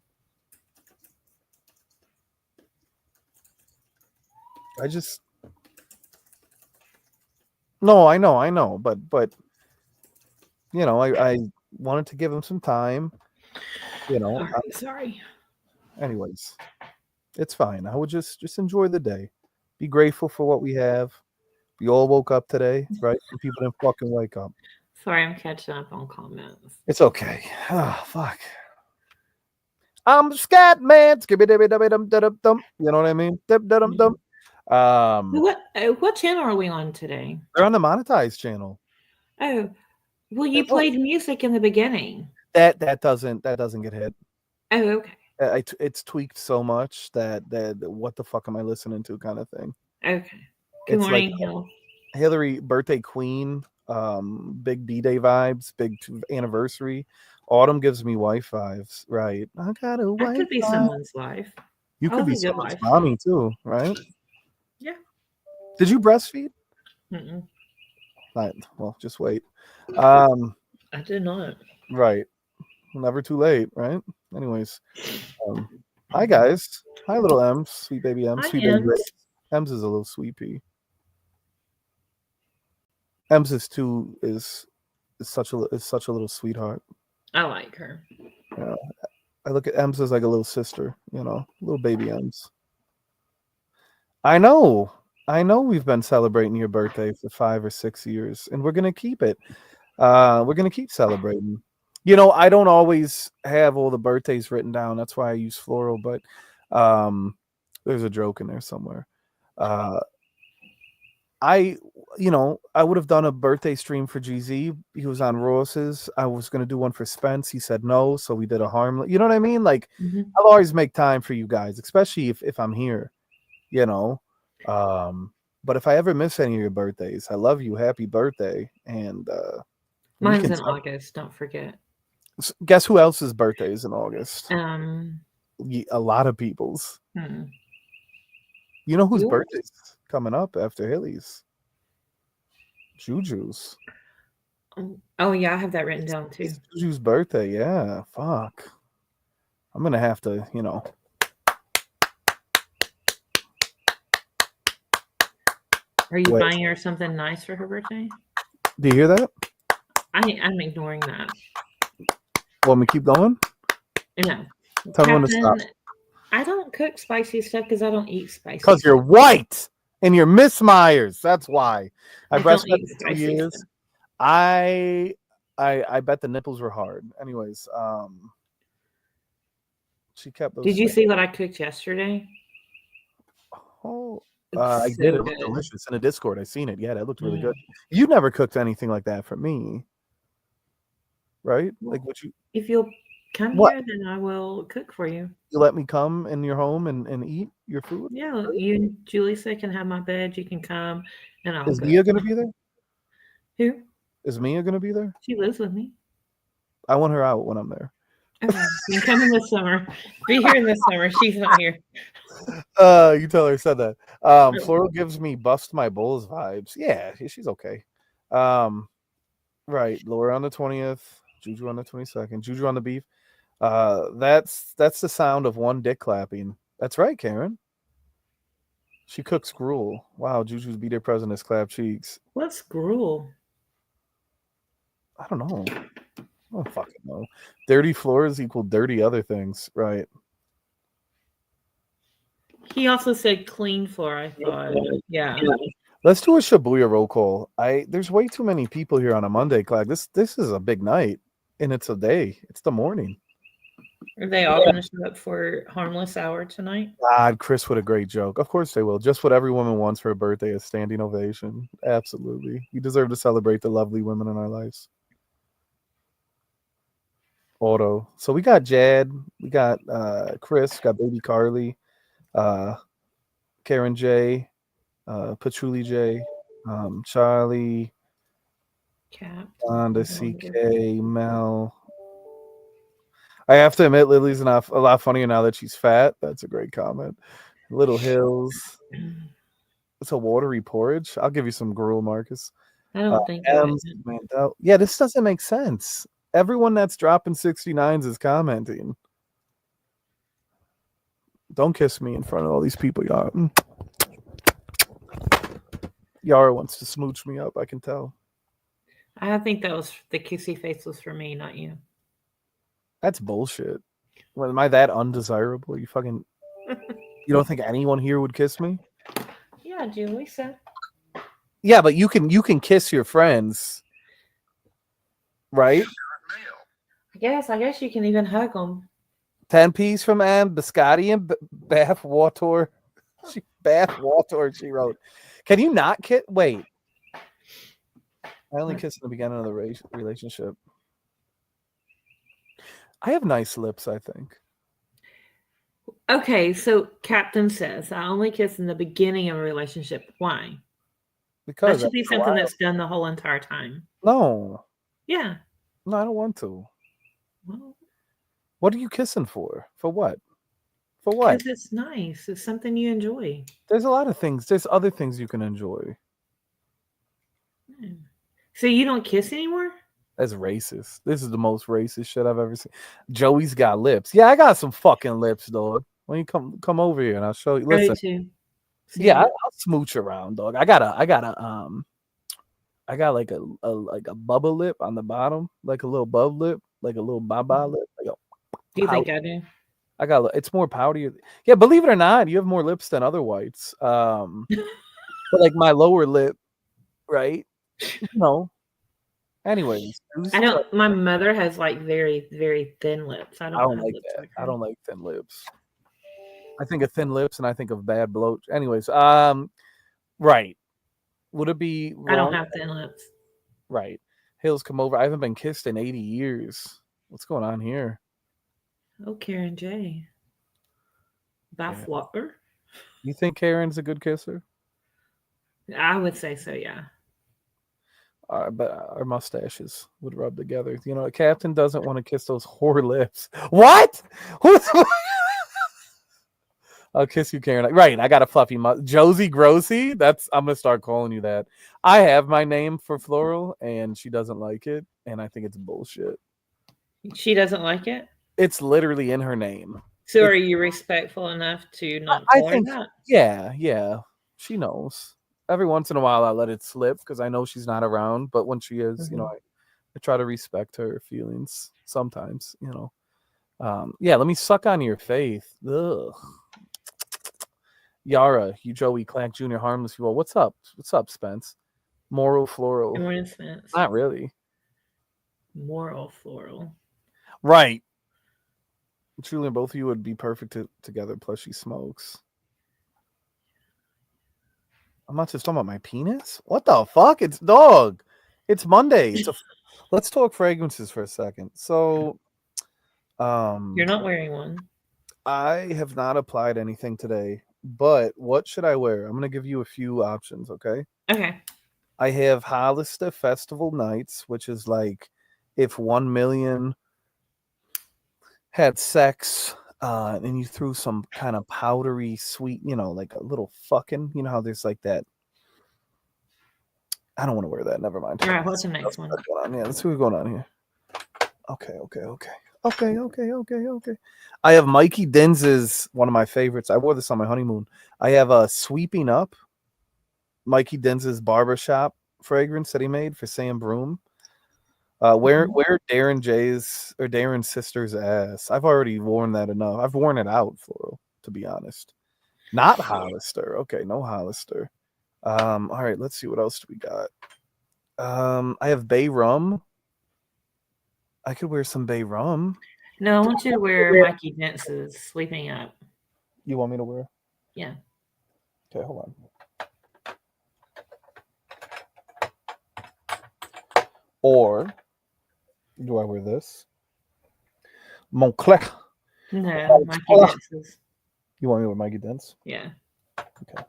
I just, no, I know. But, I wanted to give him some time, you All know. right, sorry. Anyways, it's fine. I would just enjoy the day. Be grateful for what we have. We all woke up today, right? Some people didn't fucking wake up. Sorry, I'm catching up on comments. It's okay. Oh, fuck. I'm scat man. Skibidi-bidi-bidi-dum-da-dum-dum. You know what I mean? Dum-da-dum-dum. Um, What channel are we on today? they're on the monetized channel. Oh, well, They you look, played music in the beginning. that doesn't get hit. Oh, okay. It's tweaked so much that what the fuck am I listening to kind of thing. Okay. Good It's like morning, Hill. Hillary birthday queen, big B-Day vibes, big anniversary. Autumn gives me wife vibes, right? I got a That wife could be vibe. someone's life. You could be Probably a good someone's life. mommy too, right? Yeah. Did you breastfeed? Mm-mm. Not, well, just wait. Um, I did not. right. Never too late, right? Anyways, um, hi guys. Hi little M's, sweet baby M's, Hi, sweet baby Ems. Rose. M's is a little sweet pea. M's is such a little sweetheart. I like her. Yeah. I look at M's as like a little sister, little baby M's. I know. I know we've been celebrating your birthday for 5 or 6 years, and we're gonna keep it. We're gonna keep celebrating. I don't always have all the birthdays written down. That's why I use floral, but um, there's a joke in there somewhere. Uh, I, I would have done a birthday stream for GZ. He was on Ross's. I was gonna do one for Spence. He said no, so we did a harmless. You know what I mean? Like, Hmm. I'll always make time for you guys, especially if I'm here. You know, um, but if I ever miss any of your birthdays, I love you. Happy birthday, and we Mine's can. in August. Don't forget. Guess who else's birthday is in August? Um, A lot of people's. hmm. You know whose Yours? birthday's coming up after Hilly's? Juju's. Oh, yeah, I have that written It's, down too. it's Juju's birthday. Yeah, fuck. I'm gonna have to, Are you wait. buying her something nice for her birthday? Do you hear that? I'm ignoring that. Want me to keep going? No. Tell me when to stop. Captain, I don't cook spicy stuff because I don't eat spicy Because you're stuff. white and you're Miss Myers. That's why. I I don't breastfed eat for 2 spicy stuff. years. I bet the nipples were hard. Anyways, She kept those. Did you see what I cooked yesterday? Oh, I It's did. so It looked good. delicious in a Discord. I seen it. Yeah, that looked really Mm. good. You never cooked anything like that for me, right? Well, Like what you if you'll come what here, then I will cook for you. you let me come in your home and eat your food? Yeah, Really? you and Julissa can have my bed. You can come, and I'll Is go. Mia gonna be there? Who? Is Mia gonna be there? She lives with me. I want her out when I'm there. Okay, you can come in the summer. Be here in the summer. She's not here. You tell her I said that. Oh, Floral gives me bust my bulls vibes. Yeah, she's okay. Um, right. Laura on the 20th, Juju on the 22nd, Juju on the beef. That's the sound of one dick clapping. That's right, Karen. She cooks gruel. Wow, Juju's be their president's clap cheeks. what's gruel? I don't know. I don't fucking know. Dirty floors equal dirty other things, right? He also said clean floor. I thought, yeah. Let's do a Shibuya roll call. There's way too many people here on a Monday, Clark. This is a big night, and it's a day. It's the morning. Are they all going to show up for harmless hour tonight? God, Chris with a great joke. Of course they will. Just what every woman wants for a birthday, a standing ovation. Absolutely. We deserve to celebrate the lovely women in our lives. Auto. So we got Jad, we got Chris, got baby Carly, uh Karen J, Patchouli J, Charlie, Cap. Honda CK, Mel. I have to admit Lily's a lot funnier now that she's fat. That's a great comment. Little Hills. It's a watery porridge. I'll give you some gruel, Marcus. I don't think I. M's, Mandel. Yeah, this doesn't make sense. Everyone that's dropping 69s is commenting. Don't kiss me in front of all these people, Yara. Yara wants to smooch me up, I can tell. I think that was the kissy face was for me, not you. That's bullshit. Well, am I that undesirable? You fucking you don't think anyone here would kiss me? Yeah, Julissa. Yeah, but you can kiss your friends, right? I guess you can even hug them. 10 piece from Anne, Biscotti and Bath Water. Bath Water, she wrote. Can you not kiss? Wait. I only kissed in the beginning of the relationship. I have nice lips, I think. Okay, so Captain says I only kiss in the beginning of a relationship. Why? Because That should be something that's done the whole entire time. no, Yeah. no, I don't want to. Well, What are you kissing for? For what? For what? because it's nice. It's something you enjoy. There's a lot of things. There's other things you can enjoy. So you don't kiss anymore? That's racist. This is the most racist shit I've ever seen. Joey's got lips. Yeah, I got some fucking lips, dog. When you come over here and I'll show you. Listen, too. yeah, I'll smooch around, dog. I got like a bubble lip on the bottom, like a little bub lip, like a little baba lip. Like Do you think I do? I got it's more powdery. Yeah, believe it or not, you have more lips than other whites. But like my lower lip, right? No. Anyways, I don't. My mother has like very, very thin lips. I don't have like lips that. like I her. don't like thin lips. I think of thin lips and I think of bad bloat. Anyways, right. Would it be wrong? I don't have thin lips. Right. Hills come over. I haven't been kissed in 80 years. What's going on here? Oh, Karen J. Bath water? You think Karen's a good kisser? I would say so, yeah. But our mustaches would rub together. You know, Captain doesn't want to kiss those whore lips. What? I'll kiss you, Karen. Right, I got a fluffy Josie Grossi. I'm gonna start calling you that. I have my name for Floral, and she doesn't like it, and I think it's bullshit. She doesn't like it? It's literally in her name. So are you respectful enough to not call her that? Yeah. She knows. Every once in a while I let it slip because I know she's not around, but when she is, you know, I try to respect her feelings sometimes, you know. Yeah, let me suck on your faith. Ugh. Yara, you Joey Clack Jr. Harmless you all. What's up? What's up, Spence? Moral Floral. Good morning, Spence. Not really. Moral Floral. Right. Julian, both of you would be perfect together. Plus, she smokes. I'm not just talking about my penis. What the fuck? It's dog. It's Monday. Let's talk fragrances for a second. So, You're not wearing one. I have not applied anything today, but what should I wear? I'm gonna give you a few options. Okay. Okay. I have Hollister Festival Nights, which is like if 1 million had sex, and you threw some kind of powdery sweet, like a little fucking, how there's like that. I don't want to wear that. Never mind. All right. What's the next one? Yeah, let's see what's going on here. Okay. I have Mikey Denz's, one of my favorites. I wore this on my honeymoon. I have a Sweeping Up, Mikey Denz's barbershop fragrance that he made for Sam Broom. Where Darren's sister's ass. I've already worn that enough. I've worn it out, Floral, to be honest. Not Hollister. Okay, no Hollister. All right, let's see what else do we got. I have Bay Rum. I could wear some Bay Rum. No, I want you to wear Mikey Dence's Sleeping Up. You want me to wear? Yeah. Okay, hold on. Or do I wear this? Montclair. No, Mikey Dence's. You want me to wear Mikey Dence? Yeah. Okay.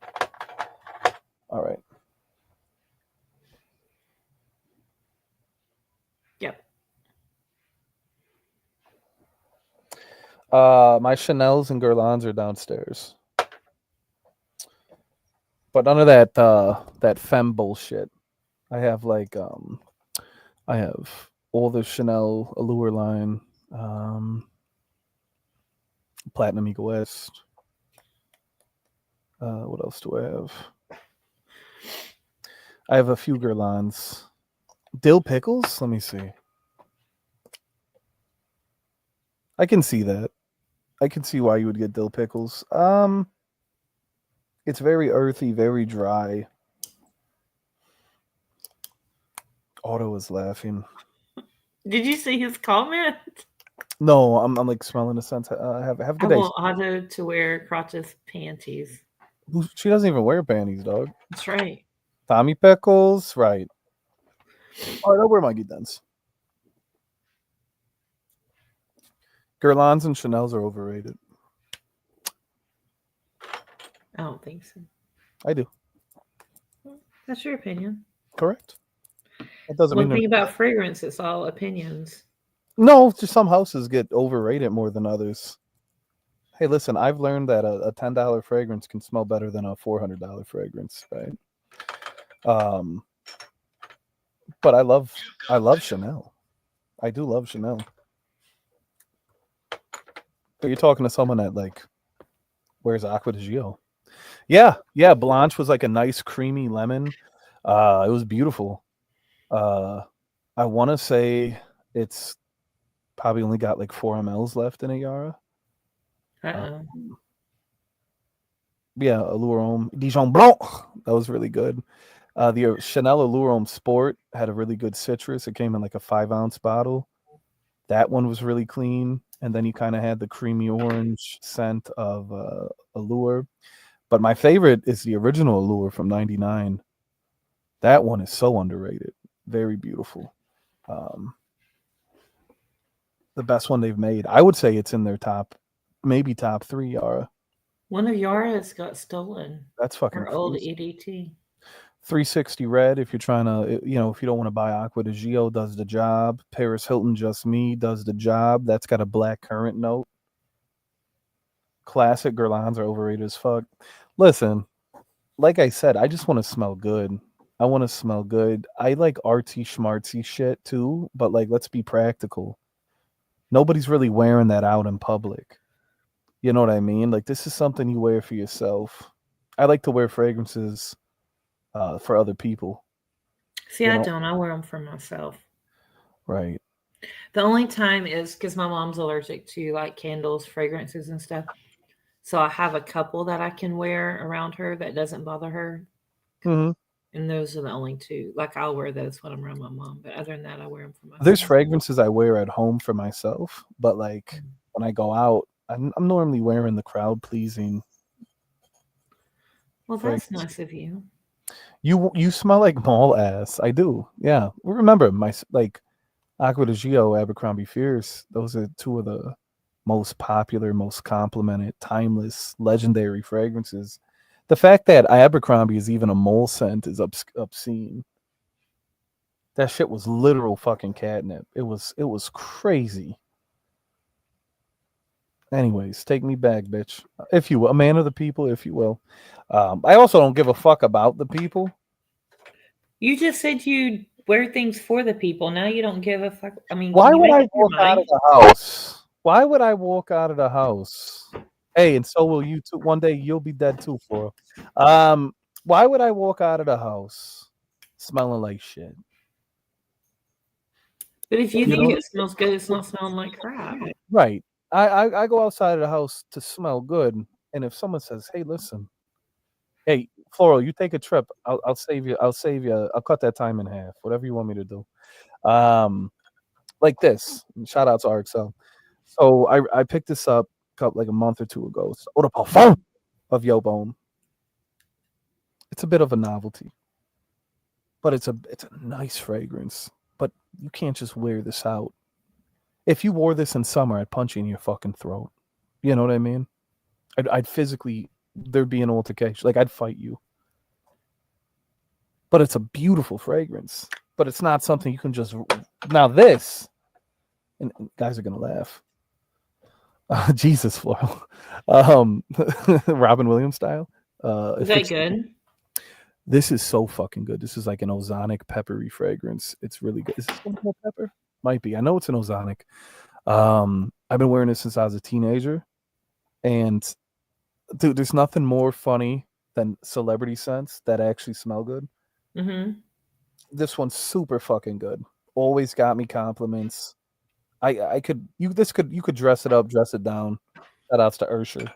All right. Yep. My Chanel's and Guerlains are downstairs. But none of that femme bullshit. I have I have all the Chanel Allure line, Platinum Eagle West. What else do I have? I have a few Guerlains. Dill pickles? Let me see. I can see that. I can see why you would get dill pickles. It's very earthy, very dry. Otto is laughing. Did you see his comment? No, I'm like smelling the scent. Have a I good day. want Otto to wear crotchless panties. She doesn't even wear panties, dog. That's right. Tommy Pickles, right. All right, I'll wear Mikey Dents. Guerlains and Chanel's are overrated. I don't think so. I do. That's your opinion. Correct. That doesn't One mean thing about fragrance, it's all opinions. No, just some houses get overrated more than others. Hey, listen, I've learned that a $10 fragrance can smell better than a $400 fragrance, right? But I love Chanel. I do love Chanel. But you're talking to someone that like wears Aqua di Gio. Yeah, Blanche was like a nice creamy lemon. It was beautiful. I want to say it's probably only got like 4 mLs left in a Yara. Yeah, Allure Homme Dijon Blanc. That was really good. The Chanel Allure Homme Sport had a really good citrus. It came in like a 5-ounce bottle. That one was really clean. And then you kind of had the creamy orange scent of Allure. But my favorite is the original Allure from '99. That one is so underrated. Very beautiful. The best one they've made. I would say it's in their maybe top 3, Yara. One of Yara's got stolen. That's fucking her old EDT. 360 Red, if you're trying to, if you don't want to buy Aqua di Gio, does the job. Paris Hilton Just Me does the job. That's got a black currant note. Classic Guerlains are overrated as fuck. Listen, like I said, I just want to smell good. I want to smell good. I like artsy schmartsy shit too, but like, let's be practical. Nobody's really wearing that out in public. You know what I mean? Like, this is something you wear for yourself. I like to wear fragrances for other people. See, I don't. I wear them for myself. Right. The only time is because my mom's allergic to like candles, fragrances, and stuff. So I have a couple that I can wear around her that doesn't bother her. Mm-hmm. And those are the only two. Like, I'll wear those when I'm around my mom. But other than that, I wear them for myself. There's fragrances I wear at home for myself. But like, when I go out, I'm normally wearing the crowd pleasing Well, that's fragrance. nice of you. You smell like mall ass. I do. Yeah. Remember like Aqua de Gio, Abercrombie Fierce. Those are two of the most popular, most complimented, timeless, legendary fragrances. The fact that Abercrombie is even a mole scent is obscene. That shit was literal fucking catnip. It was crazy. Anyways, take me back, bitch. If you will, a man of the people, if you will. I also don't give a fuck about the people. You just said you wear things for the people. Now you don't give a fuck. I mean, Why can you would make I up your walk out of mind? the house? Why would I walk out of the house? Hey, and so will you too. One day you'll be dead too, Flora. Um, why would I walk out of the house smelling like shit? But if you You think know, it smells good, it's not smelling like crap. right? I go outside of the house to smell good, and if someone says, "Hey, listen, hey, Floral, you take a trip. I'll save you. I'll save you. I'll cut that time in half. Whatever you want me to do." Um, like this. Shout out to RXL. So I picked this up like a month or two ago. It's Eau de Parfum of Yobone. It's a bit of a novelty, but it's a nice fragrance. But you can't just wear this out. If you wore this in summer, I'd punch you in your fucking throat. You know what I mean? I'd physically there'd be an altercation. Like I'd fight you. But it's a beautiful fragrance. But it's not something you can just now this and guys are gonna laugh. Jesus, Floral. Robin Williams style. Is If that it's good? This is so fucking good. This is like an ozonic peppery fragrance. It's really good. Is this one called pepper? Might be. I know it's an ozonic. I've been wearing this since I was a teenager, and dude, there's nothing more funny than celebrity scents that actually smell good. Mm-hmm. This one's super fucking good. Always got me compliments. I could you could dress it up, dress it down. Shout outs to Ursher.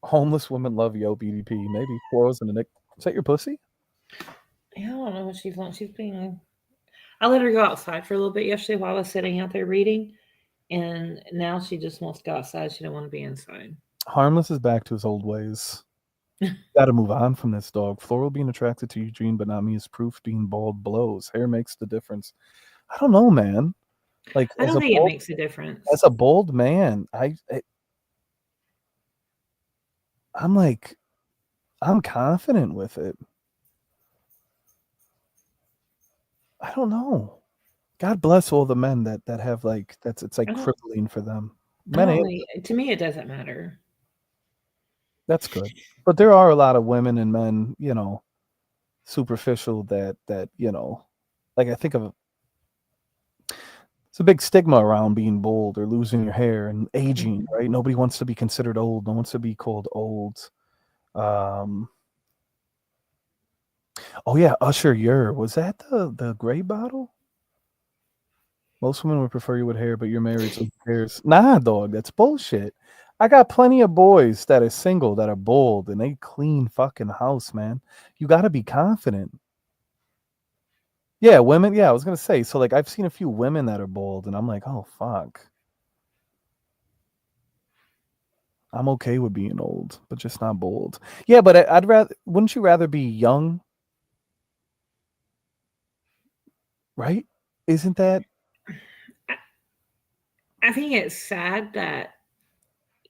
Homeless women love yo BDP. Maybe Florals in the Nick. Is that your pussy? Yeah, I don't know what she's on. She's being. I let her go outside for a little bit yesterday while I was sitting out there reading, and now she just wants to go outside. She don't want to be inside. Harmless is back to his old ways. Got to move on from this dog. Floral being attracted to Eugene, but not me, is proof being bald blows. Hair makes the difference. I don't know, man. Like I don't think it makes a difference. as a bold man, I'm like I'm confident with it. I don't know. God bless all the men that have like that's it's like I don't. crippling for them. I Men don't and really. To me, it doesn't matter. that's good. But there are a lot of women and men, superficial like I think of it's a big stigma around being bold or losing your hair and aging, Mhm. right? Nobody wants to be considered old. No one wants to be called old. Um, oh yeah, Usher Yer. Was that the gray bottle? Most women would prefer you with hair, but you're married, so who cares? Nah, dog, that's bullshit. I got plenty of boys that are single that are bold and they clean fucking house, man. You got to be confident. Yeah, women. Yeah, I was gonna say. So like, I've seen a few women that are bold, and I'm like, oh fuck. I'm okay with being old, but just not bold. Yeah, but I'd rather. Wouldn't you rather be young? Right? Isn't that? I think it's sad that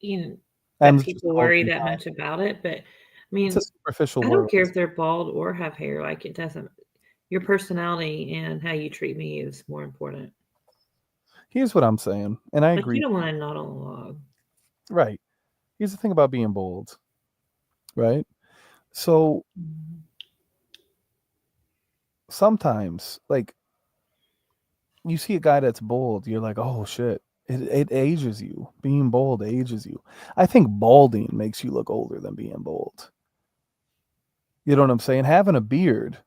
you know that I'm just people worry talking that about. much about it, but I It's a mean, superficial I don't world. care if they're bald or have hair. Like it doesn't. Your personality and how you treat me is more important. Here's what I'm saying, and I Like you agree. don't want to knot on a log. Right. Here's the thing about being bold. Right. So Mhm. sometimes, like, you see a guy that's bold, you're like, oh shit. It ages you. Being bold ages you. I think balding makes you look older than being bold. You know what I'm saying? Having a beard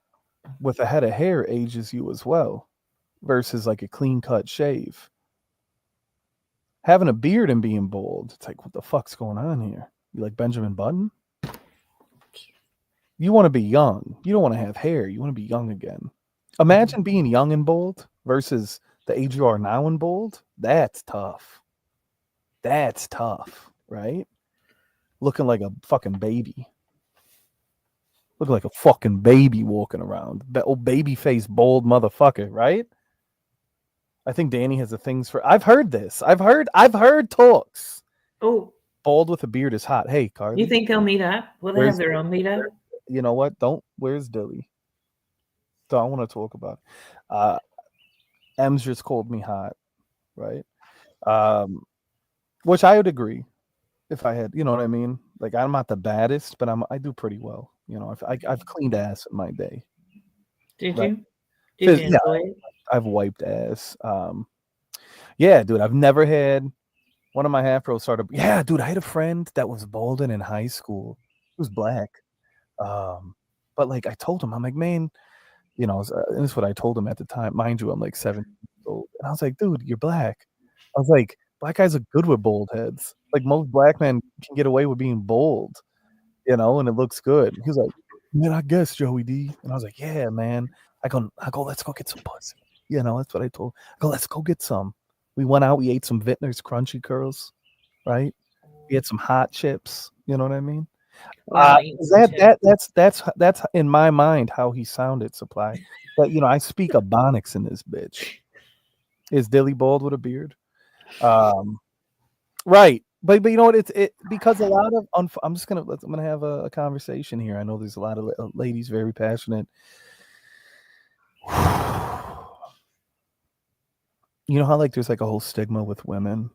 with a head of hair ages you as well, versus like a clean cut shave. Having a beard and being bold, it's like, what the fuck's going on here? You like Benjamin Button? You want to be young. You don't want to have hair. You want to be young again. Mhm. Imagine being young and bold versus the age you are now and bald, that's tough. That's tough, right? Looking like a fucking baby. Looking like a fucking baby walking around. Old baby face, bold motherfucker, right? I think Danny has the things for. I've heard this. I've heard talks. Oh, Bald with a beard is hot. Hey, you Carly, think they'll meet up? Will they have where's their own meetup? you know what? Don't. Where's Dilly? Don't want to talk about it. Uh, M's just called me hot, right? Um, which I would agree if I had, you know what I mean. Like I'm not the baddest, but I do pretty well. You know, I've cleaned ass in my day, Did right? you? Did you Yeah, enjoy it? I've wiped ass. Yeah, dude, I've never had one of my half bros started. Yeah, dude, I had a friend that was balding in high school. He was black. But like I told him, I'm like, man, you know, and this is what I told him at the time. Mind you, I'm like 17 years old. And I was like, dude, you're black. I was like, black guys are good with bald heads. Like most black men can get away with being bald, you know, and it looks good. He was like, man, I guess, Joey D. And I was like, yeah, man. I go, let's go get some pussy. You know, that's what I told him. I go, let's go get some. We went out, we ate some Vintner's crunchy curls, right? We had some hot chips. You know what I mean? Well, I'll eat some chips. That's in my mind how he sounded. Supply, but you know I speak Ebonics in this bitch. Is Dilly bald with a beard? Right, but you know what? It's because a lot of I'm just gonna I'm gonna have a conversation here. I know there's a lot of ladies very passionate. You know how like there's like a whole stigma with women,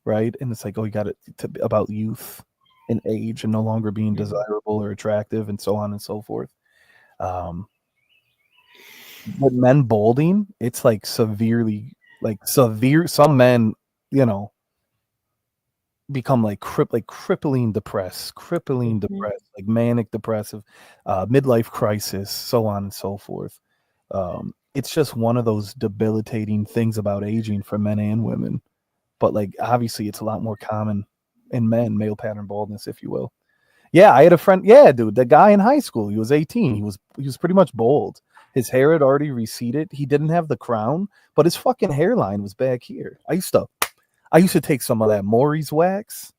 right? And it's like, oh, you got it about youth and age and no longer being desirable or attractive and so on and so forth. With men balding, it's like severe. Some men, you know, become like crippling depressed, like manic depressive, midlife crisis, so on and so forth. It's just one of those debilitating things about aging for men and women. But like obviously it's a lot more common in men, male pattern baldness, if you will. Yeah, I had a friend. Yeah, dude, the guy in high school, he was 18. He was pretty much bald. His hair had already receded. He didn't have the crown, but his fucking hairline was back here. I used to take some of that Maury's wax.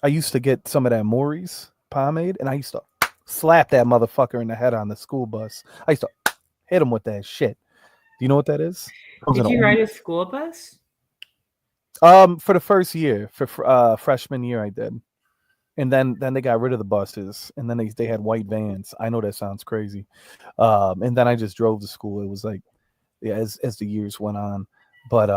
I used to get some of that Maury's pomade, and I used to slap that motherfucker in the head on the school bus. I used to hit him with that shit. Do you know what that is? Did you ride a school bus? For the first year, for freshman year, I did, and then they got rid of the buses, and then they had white vans. I know that sounds crazy, and then I just drove to school. It was like, yeah, as the years went on, but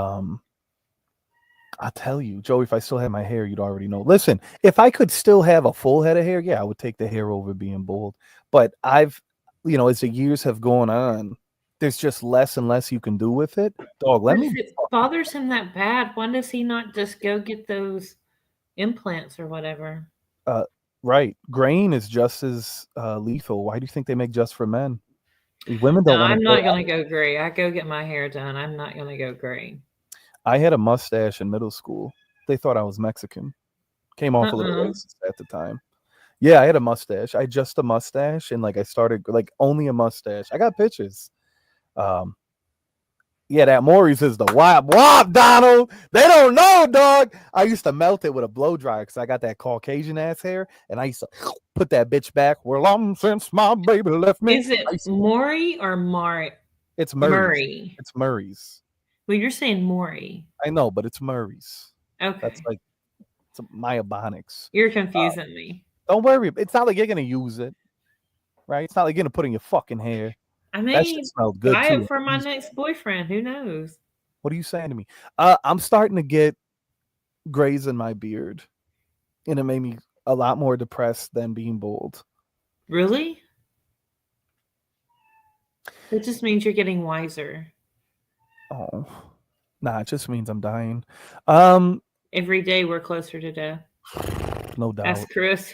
I tell you, Joey, if I still had my hair, you'd already know. Listen, if I could still have a full head of hair, yeah, I would take the hair over being bald. But as the years have gone on, there's just less and less you can do with it. Dog, let But me. if it bothers him that bad, why does he not just go get those implants or whatever? Right, grain is just as lethal. Why do you think they make just for men? Women No, don't want to I'm grow. not gonna go gray. I go get my hair done. I'm not gonna go gray. I had a mustache in middle school. They thought I was Mexican. Came off a little racist at the time. Yeah, I had a mustache. I just a mustache, and like I started like only a mustache. I got pictures. Um, yeah, that Maurice is the wop wop, Donald. They don't know, dog. I used to melt it with a blow dryer because I got that Caucasian ass hair, and I used to put that bitch back. Well, since my baby left me. Is it Maury or It's Murray's. Murray? It's Murray's. Well, you're saying Maury. I know, but it's Murray's. Okay. That's like it's my Ebonics. You're confusing me. Don't worry. It's not like you're gonna use it, right? It's not like you're gonna put it in your fucking hair. I That shit may smelled good buy too. it for my next boyfriend. Who knows? What are you saying to me? I'm starting to get grays in my beard, and it made me a lot more depressed than being bald. Really? It just means you're getting wiser. Oh, nah, it just means I'm dying. Every day we're closer to death. No doubt. Ask Chris.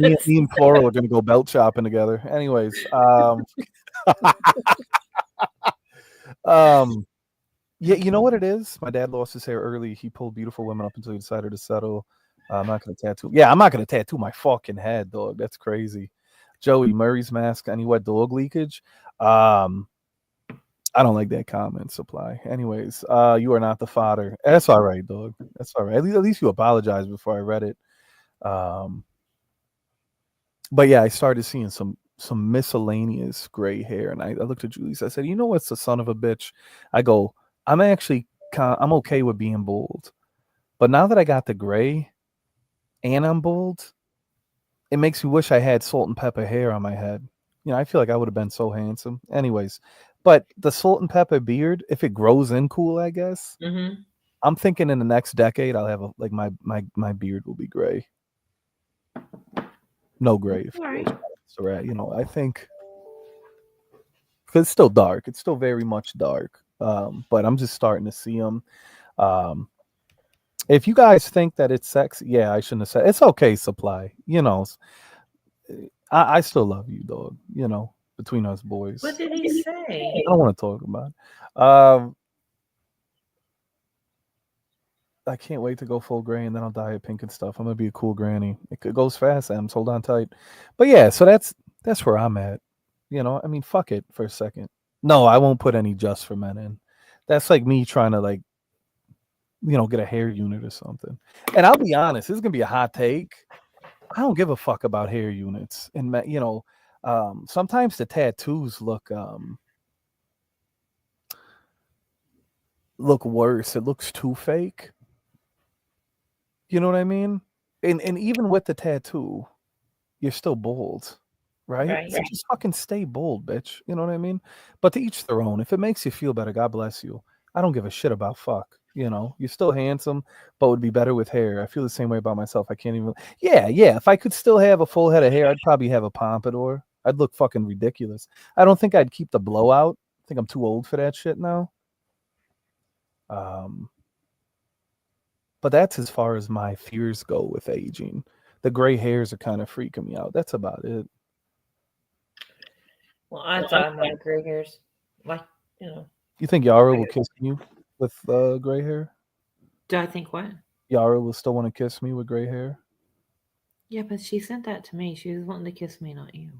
Me and Floral are gonna go belt shopping together. Anyways, yeah, you know what it is? My dad lost his hair early. He pulled beautiful women up until he decided to settle. I'm not gonna tattoo. Yeah, I'm not gonna tattoo my fucking head, dog. That's crazy. Joey Murray's mask. Any wet dog leakage? I don't like that comment, Supply. Anyways, you are not the fodder. That's all right, dog. That's all right. At least you apologized before I read it. Um, but yeah, I started seeing some miscellaneous gray hair, and I looked at Julie. I said, "You know what's the son of a bitch?" I go, "I'm actually I'm okay with being bald, but now that I got the gray and I'm bald, it makes me wish I had salt and pepper hair on my head. You know, I feel like I would have been so handsome. Anyways, but the salt and pepper beard, if it grows in cool, I guess. Mm-hmm. I'm thinking in the next decade I'll have like my beard will be gray. No gray if All it right. goes past the rat. You know, I think because it's still dark. It's still very much dark. But I'm just starting to see them. Um, if you guys think that it's sexy, yeah, I shouldn't have said it's okay. Supply, you know, I still love you, dog. You know, between us What boys, did he I say? don't want to talk about it. I can't wait to go full gray and then I'll dye it pink and stuff. I'm gonna be a cool granny. Goes fast, Ems. Hold on tight. But yeah, so that's where I'm at. You know, I mean, fuck it for a second. No, I won't put any just for men in. That's like me trying to like, get a hair unit or something. And I'll be honest, this is gonna be a hot take. I don't give a fuck about hair units. And sometimes the tattoos look worse. It looks too fake. You know what I mean? And even with the tattoo, you're still bold, right? Right. So just fucking stay bold, bitch. You know what I mean? But to each their own. If it makes you feel better, God bless you. I don't give a shit about fuck. You know, you're still handsome, but would be better with hair. I feel the same way about myself. I can't even. Yeah, yeah. If I could still have a full head of hair, I'd probably have a pompadour. I'd look fucking ridiculous. I don't think I'd keep the blowout. I think I'm too old for that shit now. Um, but that's as far as my fears go with aging. The gray hairs are kind of freaking me out. That's about it. Well, I thought I might gray hairs. Like, you know. You think Yara will kiss you with gray hair? Do I think what? Yara will still want to kiss me with gray hair? Yeah, but she sent that to me. She was wanting to kiss me, not you.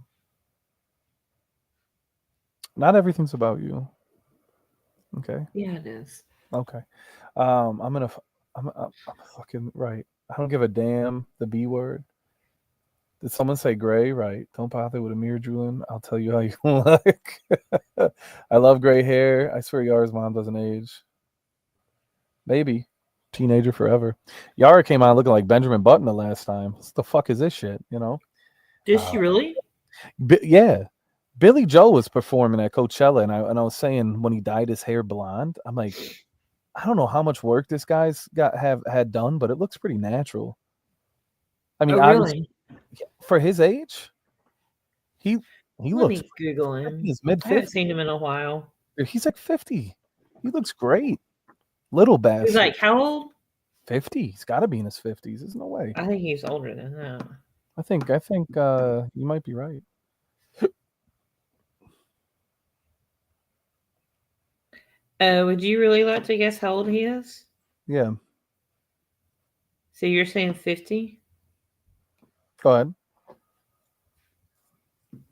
Not everything's about you. Okay. Yeah, it is. Okay. I'm gonna. I'm fucking right. I don't give a damn. The B word. Did someone say gray? Right. Don't bother with a mirror, Julian. I'll tell you how you look. I love gray hair. I swear Yara's mom doesn't age. Maybe. Teenager forever. Yara came out looking like Benjamin Button the last time. What the fuck is this shit? You know? Did she really? Yeah. Billy Joe was performing at Coachella, and I was saying when he dyed his hair blonde, I'm like, I don't know how much work this guy's had done, but it looks pretty natural. I mean, Oh, obviously really? for his age, he he Let looks me Google in him. his mid I haven't 50s. seen him in a while. He's like 50. He looks great. Little He's bastard. like, how old? 50. He's got to be in his 50s. There's no way. I think he's older than that. I think you might be right. Would you really like to guess how old he is? Yeah. So you're saying 50? Go ahead.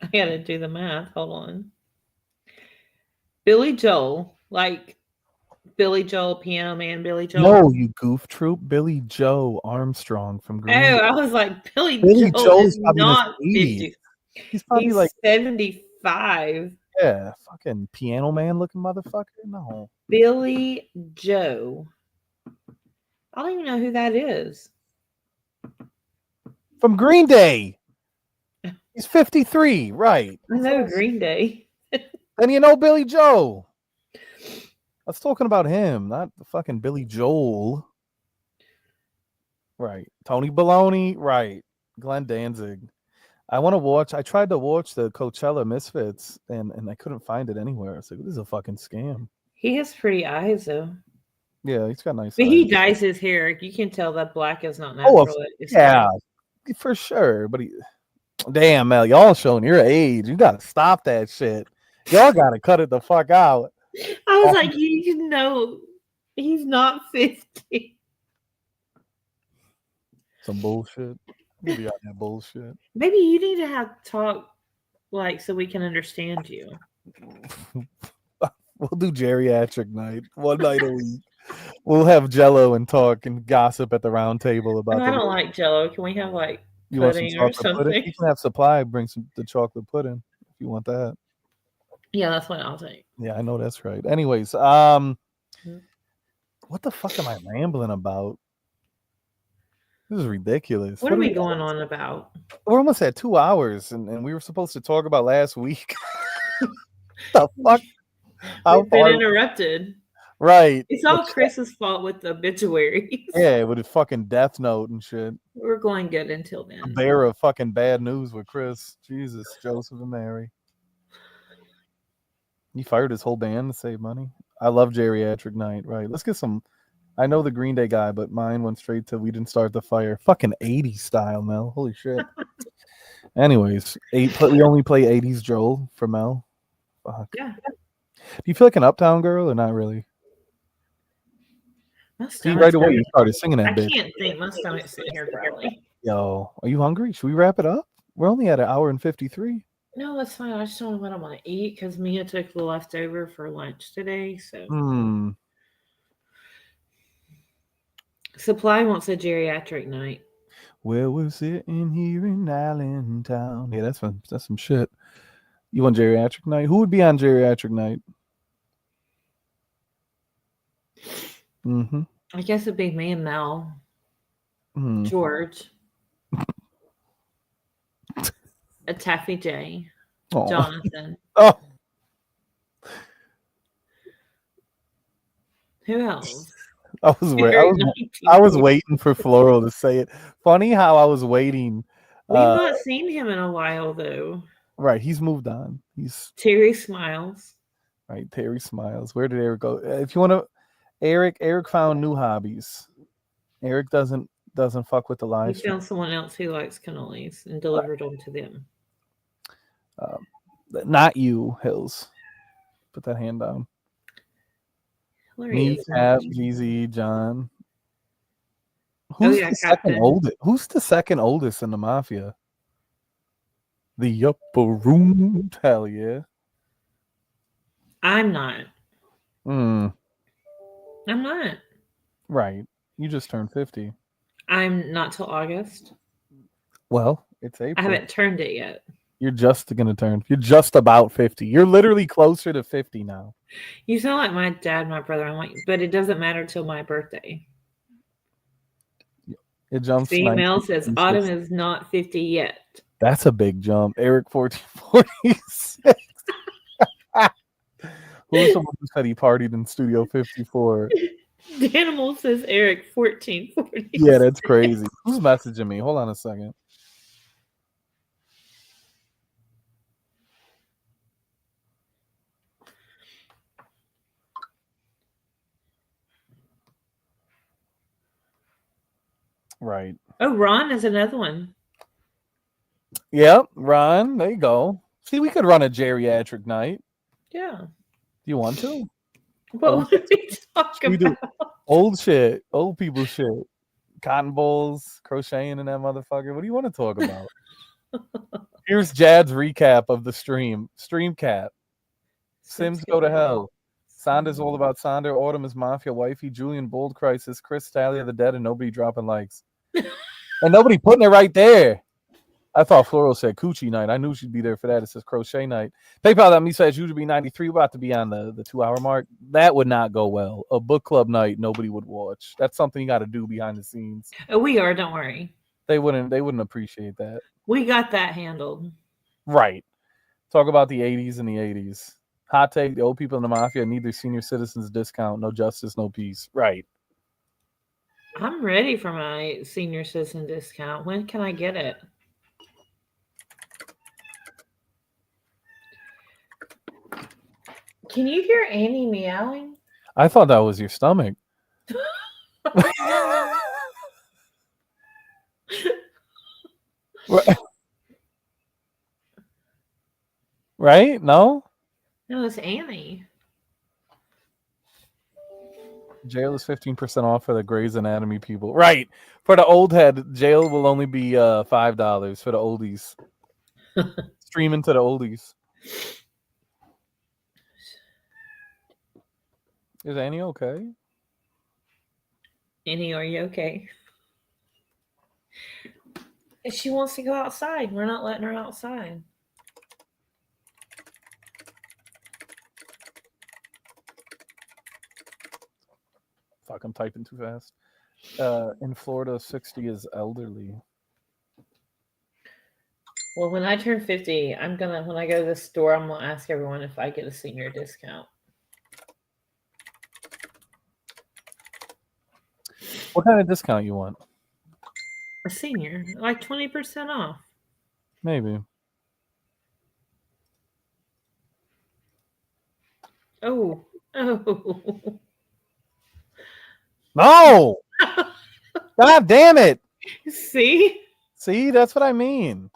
I gotta do the math. Hold on. Billy Joel, like Billy Joel, Piano Man, Billy Joel. No, you goof troop. Billy Joe Armstrong from Oh, Green Day. I was like, Billy Billy Joel is Joe's probably in his not 80s. 50. He's probably like, He's 75. yeah, fucking piano man looking motherfucker. No. Billy Joe. I don't even know who that is. From Green Day. He's 53, right. I know Green Day. And you know Billy Joe. I was talking about him, not the fucking Billy Joel. Right. Tony Baloney, right. Glenn Danzig. I tried to watch the Coachella Misfits and I couldn't find it anywhere. I was like, this is a fucking scam. He has pretty eyes though. Yeah, he's got nice But eyes. he dyes his hair. You can tell that black is not Oh, natural. It's yeah, dyed. for sure. But damn, Mel, y'all showing your age. You gotta stop that shit. Y'all gotta cut it the fuck out. I was like, you know, he's not 50. Some bullshit. You be out that bullshit. Maybe you need to have talk like so we can understand you. We'll do geriatric night, one night a week. We'll have Jello and talk and gossip at the round table Oh, about I the. don't like Jello. Can we have like You want some pudding or chocolate pudding? something? You can have supply. Bring the chocolate pudding if you want that. Yeah, that's what I'll take. Yeah, I know that's right. Anyways, what the fuck am I rambling about? This is ridiculous. What are we going on about? We're almost at 2 hours, and we were supposed to talk about last week. The fuck? How We've been far? interrupted. Right. It's all Chris's fault with the obituaries. Yeah, with his fucking Death Note and shit. We're going good until The then. bearer of fucking bad news with Chris. Jesus, Joseph and Mary. He fired his whole band to save money. I love geriatric night. Right. Let's get some. I know the Green Day guy, but mine went straight to We Didn't Start the Fire. Fucking 80s style, Mel. Holy shit. Anyways, we only play 80s Joel for Mel. Fuck. Yeah. Do you feel like an uptown girl or not really? See, right away you started singing that I bitch. can't think. My stomach's sitting here growling. Yo, are you hungry? Should we wrap it up? We're only at 1 hour and 53. No, that's fine. I just don't know what I want to eat because Mia took the leftover for lunch today. So Supply wants a geriatric night. Well, we're sitting here in Allentown. Yeah, that's some shit. You want geriatric night? Who would be on geriatric night? Mm-hmm. I guess it'd be me and Mel. George. A Taffy J. Oh. Jonathan. Oh. Who else? I was waiting for Floral to say it. Funny how I was waiting. We've not seen him in a while though. Right, he's moved on. He's Terry Smiles. Right, Terry Smiles. Where did Eric go? If you want to, Eric found new hobbies. Eric doesn't fuck with the live. He found someone else who likes cannolis and delivered them to them. Not you, Hills. Put that hand down. Me, Cap, GZ, John. Who's the second oldest? Who's the second oldest in the mafia? The upper room. Hell yeah. I'm not. I'm not. Right. You just turned 50. I'm not till August. Well, it's April. I haven't turned it yet. You're just going to turn. You're just about 50. You're literally closer to 50 now. You sound like my dad, my brother. I'm like, but it doesn't matter till my birthday. It jumps. Female says Autumn is not 50 yet. That's a big jump. Eric 1446. Who's the one who said he partied in Studio 54? Danimal says Eric 1446. Yeah, that's crazy. Who's messaging me? Hold on a second. Right. Oh, Ron is another one. Yep, Ron. There you go. See, we could run a geriatric night. Yeah. Do you want to? What would we talk about? Old shit. Old people shit. Cotton balls, crocheting in that motherfucker. What do you want to talk about? Here's Jad's recap of the stream. Stream cap. Sims go to hell. Sonda's all about Sonda. Autumn is Mafia Wifey. Julian Bold Crisis. Chris Talia the Dead. And nobody dropping likes. And nobody putting it right there. I thought Floral said Coochie night. I knew she'd be there for that. It says crochet night. PayPal.me says you to be 93. We're about to be on the 2 hour mark. That would not go well. A book club night, nobody would watch. That's something you got to do behind the scenes. Oh, we are. Don't worry. They wouldn't appreciate that. We got that handled. Right. Talk about the 80s and the 80s. Hot take, the old people in the mafia need their senior citizens discount. No justice, no peace. Right. I'm ready for my senior citizen discount. When can I get it? Can you hear Annie meowing? I thought that was your stomach. Right? No? No, it's Annie. Jail is 15% off for the Grey's Anatomy people. Right. For the old head, jail will only be $5 for the oldies. Streaming to the oldies. Is Annie okay? Annie, are you okay? If she wants to go outside, we're not letting her outside. Fuck, I'm typing too fast. In Florida, 60 is elderly. Well, when I turn 50, when I go to the store, I'm gonna ask everyone if I get a senior discount. What kind of discount you want? A senior, like 20% off. Maybe. Oh, oh. No! God damn it! See? See, that's what I mean.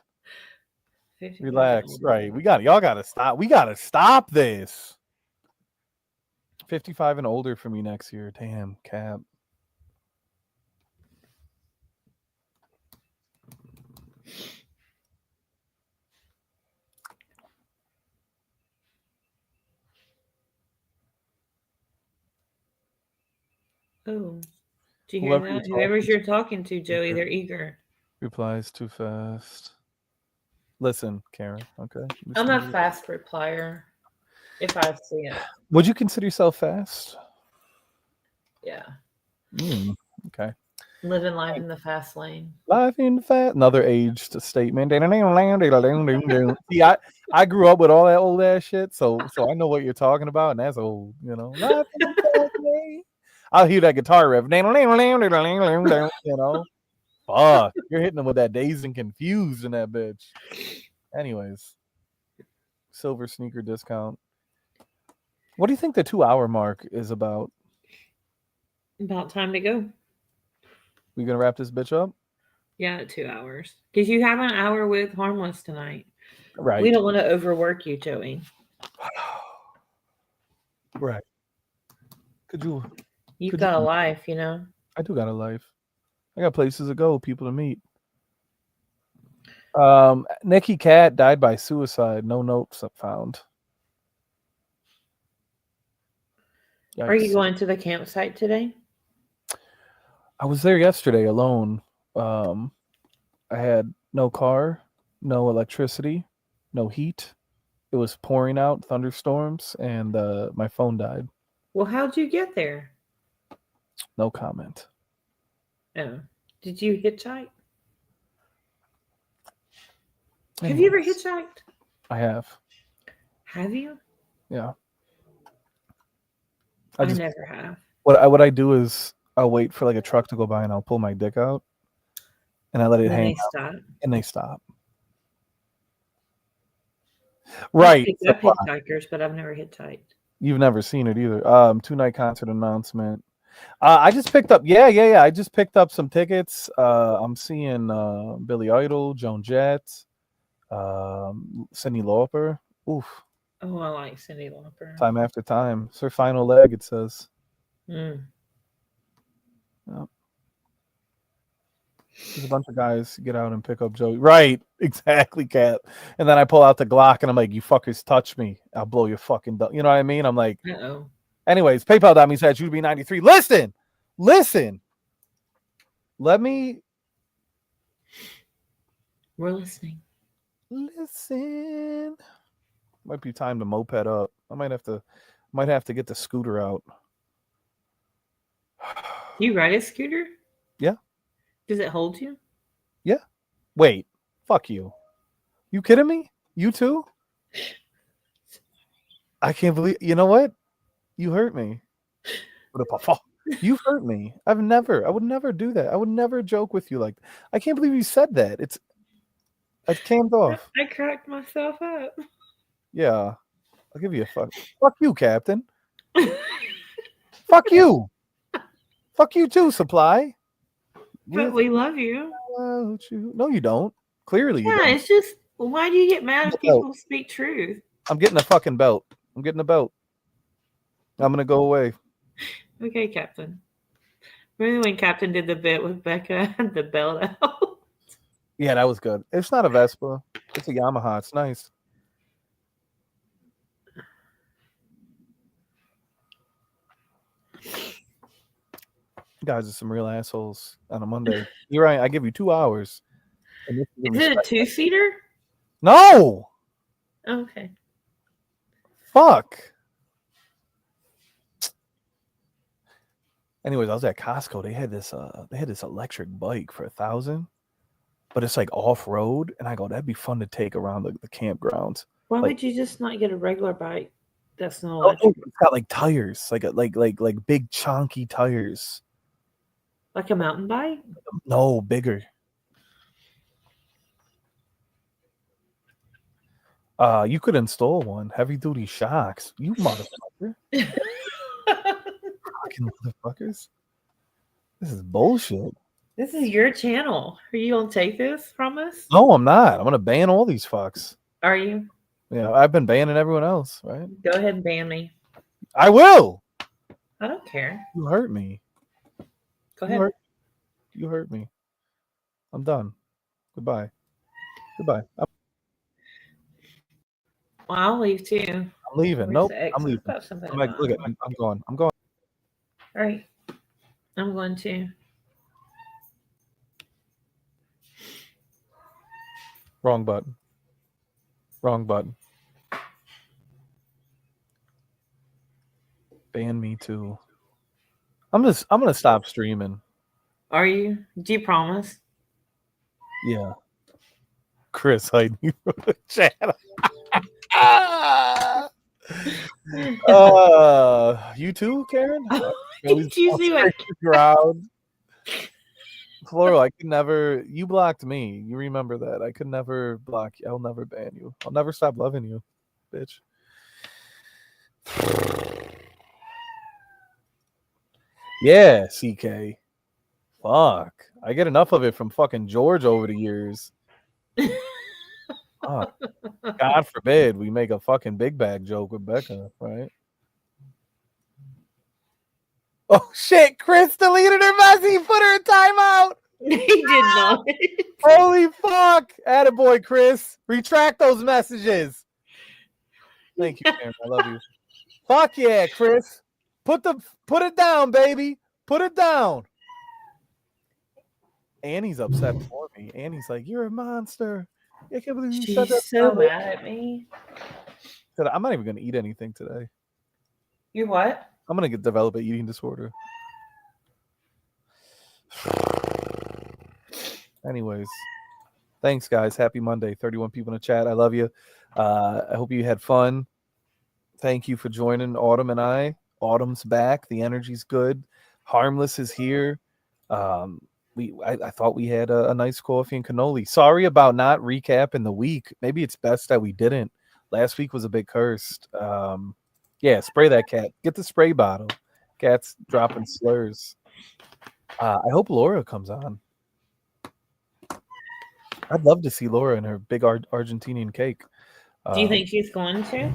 55 and Relax. older. Right. Y'all gotta stop. We gotta stop this. 55 and older for me next year. Damn, Cap. Oh, do you hear Whoever you're that? Whoever's talking you're talking to, Joey, to they're eager. replies too fast. Listen, Karen. Okay. I'm a fast replier if I see it. Would you consider yourself fast? Yeah. Okay. Living life in the fast lane. Life in fast. Another aged statement. See, I grew up with all that old ass shit, so I know what you're talking about, and that's old. Life in the fast lane. I'll hear that guitar riff. Fuck, you're hitting them with that dazed and confused in that bitch. Anyways, silver sneaker discount. What do you think the 2 hour mark is about? About time to go. We gonna wrap this bitch up? Yeah, 2 hours. Because you have an hour with Harmless tonight. Right. We don't want to overwork you, Joey. Right. You've got a life, you know? I do got a life. I got places to go, people to meet. Nikki Cat died by suicide. No notes found. Yikes. Are you going to the campsite today? I was there yesterday alone. I had no car, no electricity, no heat. It was pouring out, thunderstorms, and my phone died. Well, how'd you get there? No comment. Oh. Did you hitchhike? Anyways, have you ever hitchhiked? I have. Have you? Yeah. I never have. What I do is I'll wait for like a truck to go by and I'll pull my dick out and I let it hang out, and they stop. Right. I've hitchhikers, but I've never hitchhiked. You've never seen it either. 2-night concert announcement. I just picked up. Yeah. I just picked up some tickets. I'm seeing Billy Idol, Joan Jett, Cyndi Lauper. Oof. Oh, I like Cyndi Lauper. Time after time. It's her final leg, it says. Mm. Yep. There's a bunch of guys get out and pick up Joey. Right, exactly, Cat. And then I pull out the Glock and I'm like, you fuckers touch me, I'll blow your fucking You know what I mean? I'm like, uh-oh. Anyways, PayPal.me said you'd be 93. Listen. Let me. We're listening. Listen. Might be time to moped up. I might have to get the scooter out. You ride a scooter? Yeah. Does it hold you? Yeah. Wait. Fuck you. You kidding me? You too? I can't believe. You know what? You hurt me. You've hurt me. I would never do that. I would never joke with you like that. I can't believe you said that. I came off. I cracked myself up. Yeah. I'll give you a fuck. Fuck you, Captain. Fuck you. Fuck you too, Supply. But we love you. No, you don't. Clearly you don't. It's just, why do you get mad if people speak truth? I'm getting a fucking belt. I'm getting a belt. I'm going to go away. Okay, Captain. Remember when Captain did the bit with Becca and the belt out? Yeah, that was good. It's not a Vespa. It's a Yamaha. It's nice. guys are some real assholes on a Monday. You're right. I give you 2 hours. And this Is it a two-seater? No. Oh, okay. Fuck. Anyways, I was at Costco. They had this electric bike for $1,000, but it's like off road. And I go, that'd be fun to take around the campgrounds. Why Like, would you just not get a regular bike that's not oh, electric? it's got like tires, like big chunky tires. Like a mountain bike? No, bigger. You could install one. Heavy duty shocks. You motherfucker. Fucking motherfuckers. This is bullshit. This is your channel. Are you gonna take this from us? No, I'm not. I'm gonna ban all these fucks. Are you? Yeah, I've been banning everyone else, right? Go ahead and ban me. I will. I don't care. You hurt me. Go ahead. You hurt me. I'm done. Goodbye. Goodbye. Well, I'll leave too. I'm leaving. Nope. I'm leaving. I'm like, look, I'm going. I'm going. All right. I'm going to. Wrong button. Wrong button. Ban me too. I'm gonna stop streaming. Are you? Do you promise? Yeah. Chris, I need to chat. You too, Karen? Did you see what? Crowd. Floral, I could never. You blocked me. You remember that? I could never block you. I'll never ban you. I'll never stop loving you, bitch. Yeah, CK. Fuck. I get enough of it from fucking George over the years. Fuck. God forbid we make a fucking big bag joke with Becca, right? Oh shit, Chris deleted her message. Put her in timeout. He did not. Holy fuck. Attaboy, Chris. Retract those messages. Thank you, Karen. I love you. Fuck yeah, Chris. Put it down, baby. Put it down. Annie's upset for me. Annie's like, you're a monster. I can't believe you said that. She's so mad at me. I'm not even gonna eat anything today. You're what? I'm gonna develop an eating disorder. Anyways, thanks guys. Happy Monday. 31 people in the chat. I love you. I hope you had fun. Thank you for joining Autumn and I. Autumn's back. The energy's good. Harmless is here. I thought we had a nice coffee and cannoli. Sorry about not recapping the week. Maybe it's best that we didn't. Last week was a bit cursed. Yeah, spray that cat. Get the spray bottle. Cat's dropping slurs. I hope Laura comes on. I'd love to see Laura and her big Argentinian cake. Do you think she's going to?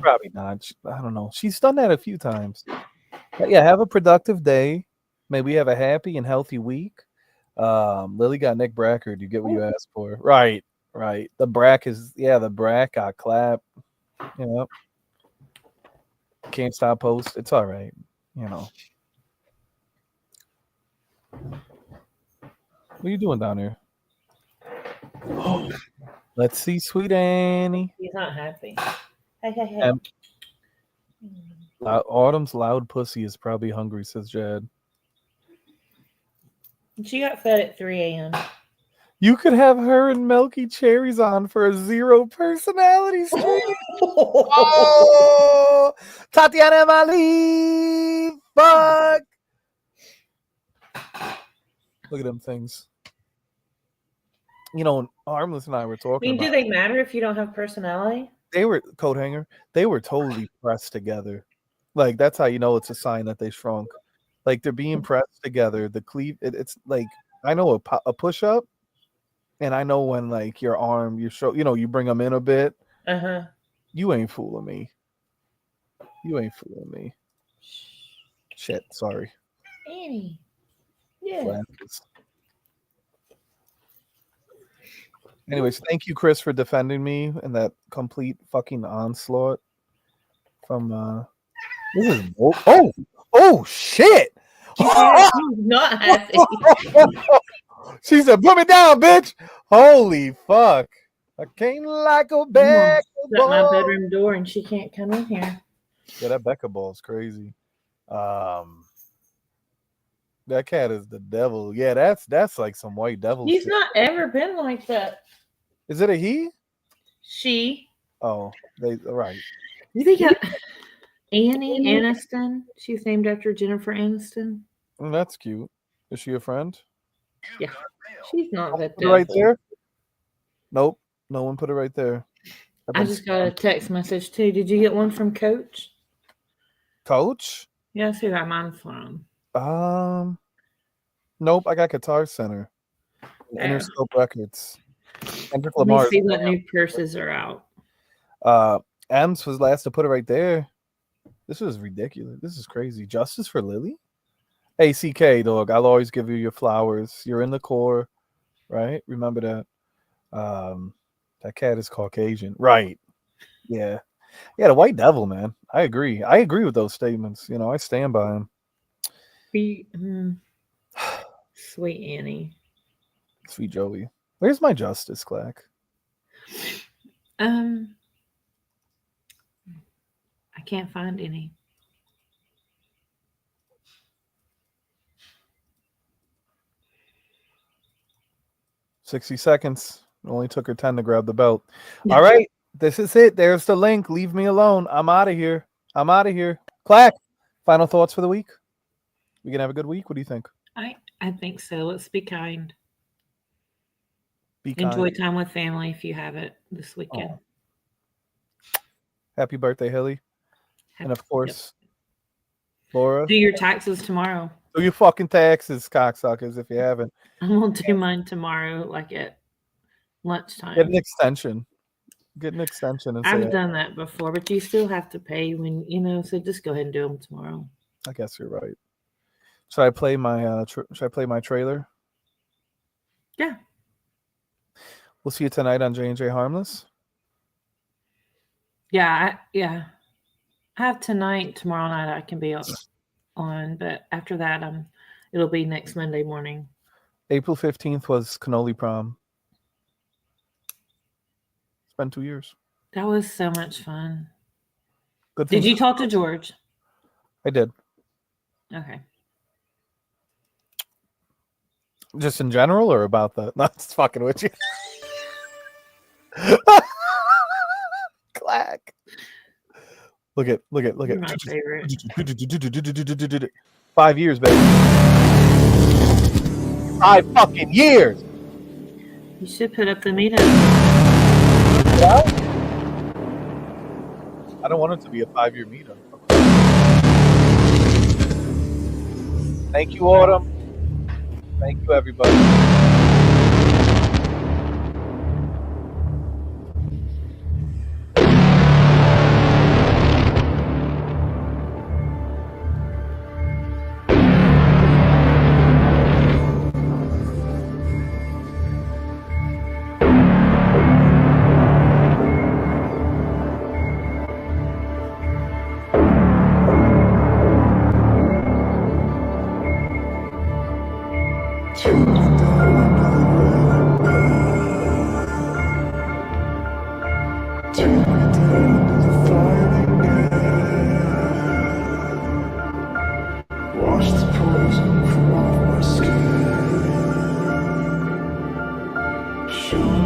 Probably not. I don't know. She's done that a few times. But yeah, have a productive day. May we have a happy and healthy week. Lily got Nick Brackard. You get what you asked for. Right. The Brack got clapped. You know. Can't stop post. It's all right. You know. What are you doing down here? Oh, let's see, sweet Annie. He's not happy. Hey. Autumn's loud pussy is probably hungry, says Jad. She got fed at 3 a.m. You could have her and Milky Cherries on for a 0 personality stream. Oh, Tatiana Mali. Fuck. Look at them things. You know, Harmless and I were talking about. Do they matter if you don't have personality? They were coat hanger. They were totally pressed together. Like that's how you know it's a sign that they shrunk. Like they're being pressed together. The cleave. It's like I know a push up, and I know when like your arm, you bring them in a bit. You ain't fooling me. Shit. Sorry. Annie. Yeah. Flashes. Anyways, thank you, Chris, for defending me in that complete fucking onslaught from this is oh shit. Did you see that? She was not happy. She said, "Put me down, bitch." Holy fuck! I came like a I'm gonna bag of shut my balls. bedroom door and she can't come in here. Yeah, that Becca ball is crazy. That cat is the devil. Yeah, that's like some white devil He's shit. not ever been like that. Is it a he? She. Oh, they right. We got Annie Aniston. She's named after Jennifer Aniston. That's cute. Is she a friend? Yeah. She's not that Put it right devil. there. Nope, no one put it right there. I just got a text message too. Did you get one from Coach? Coach. Yeah, that's who got mine from. Nope. I got Guitar Center. Oh. Interscope Records. Kendrick Let me Lamar. see what new purses are out. Ems was last to put it right there. This was ridiculous. This is crazy. Justice for Lily? ACK, dog. I'll always give you your flowers. You're in the core, right? Remember that. That cat is Caucasian. Right. Yeah. Yeah, the white devil, man. I agree. I agree with those statements. I stand by them. Sweet Annie. Sweet Joey. Where's my Justice, Clack? I can't find any. $60. It only took her 10 to grab the belt. All right. This is it. There's the link. Leave me alone. I'm out of here. Clack. Final thoughts for the week? We can have a good week. What do you think? I think so. Let's be kind. Be kind. Enjoy time with family if you have it this weekend. Oh. Happy birthday, Hilly. And of course, Laura. Do your taxes tomorrow. Do your fucking taxes, cocksuckers, if you haven't. I'm going to do mine tomorrow, like at lunchtime. Get an extension. And I've done that before, but you still have to pay when, so just go ahead and do them tomorrow. I guess you're right. Should I play my trailer? Yeah. We'll see you tonight on J&J Harmless. Yeah, I have tonight. Tomorrow night I can be on, but after that, it'll be next Monday morning. April 15th was Cannoli prom. It's been 2 years. That was so much fun. Good. Did you talk to George? I did. Okay. Just in general or about that? Not just fucking with you. Clack. Look at. You're my favorite. 5 years, baby. 5 fucking years. You should put up the meetup. Yeah? I don't want it to be a 5-year meetup. Thank you, Autumn. Thank you, everybody. Show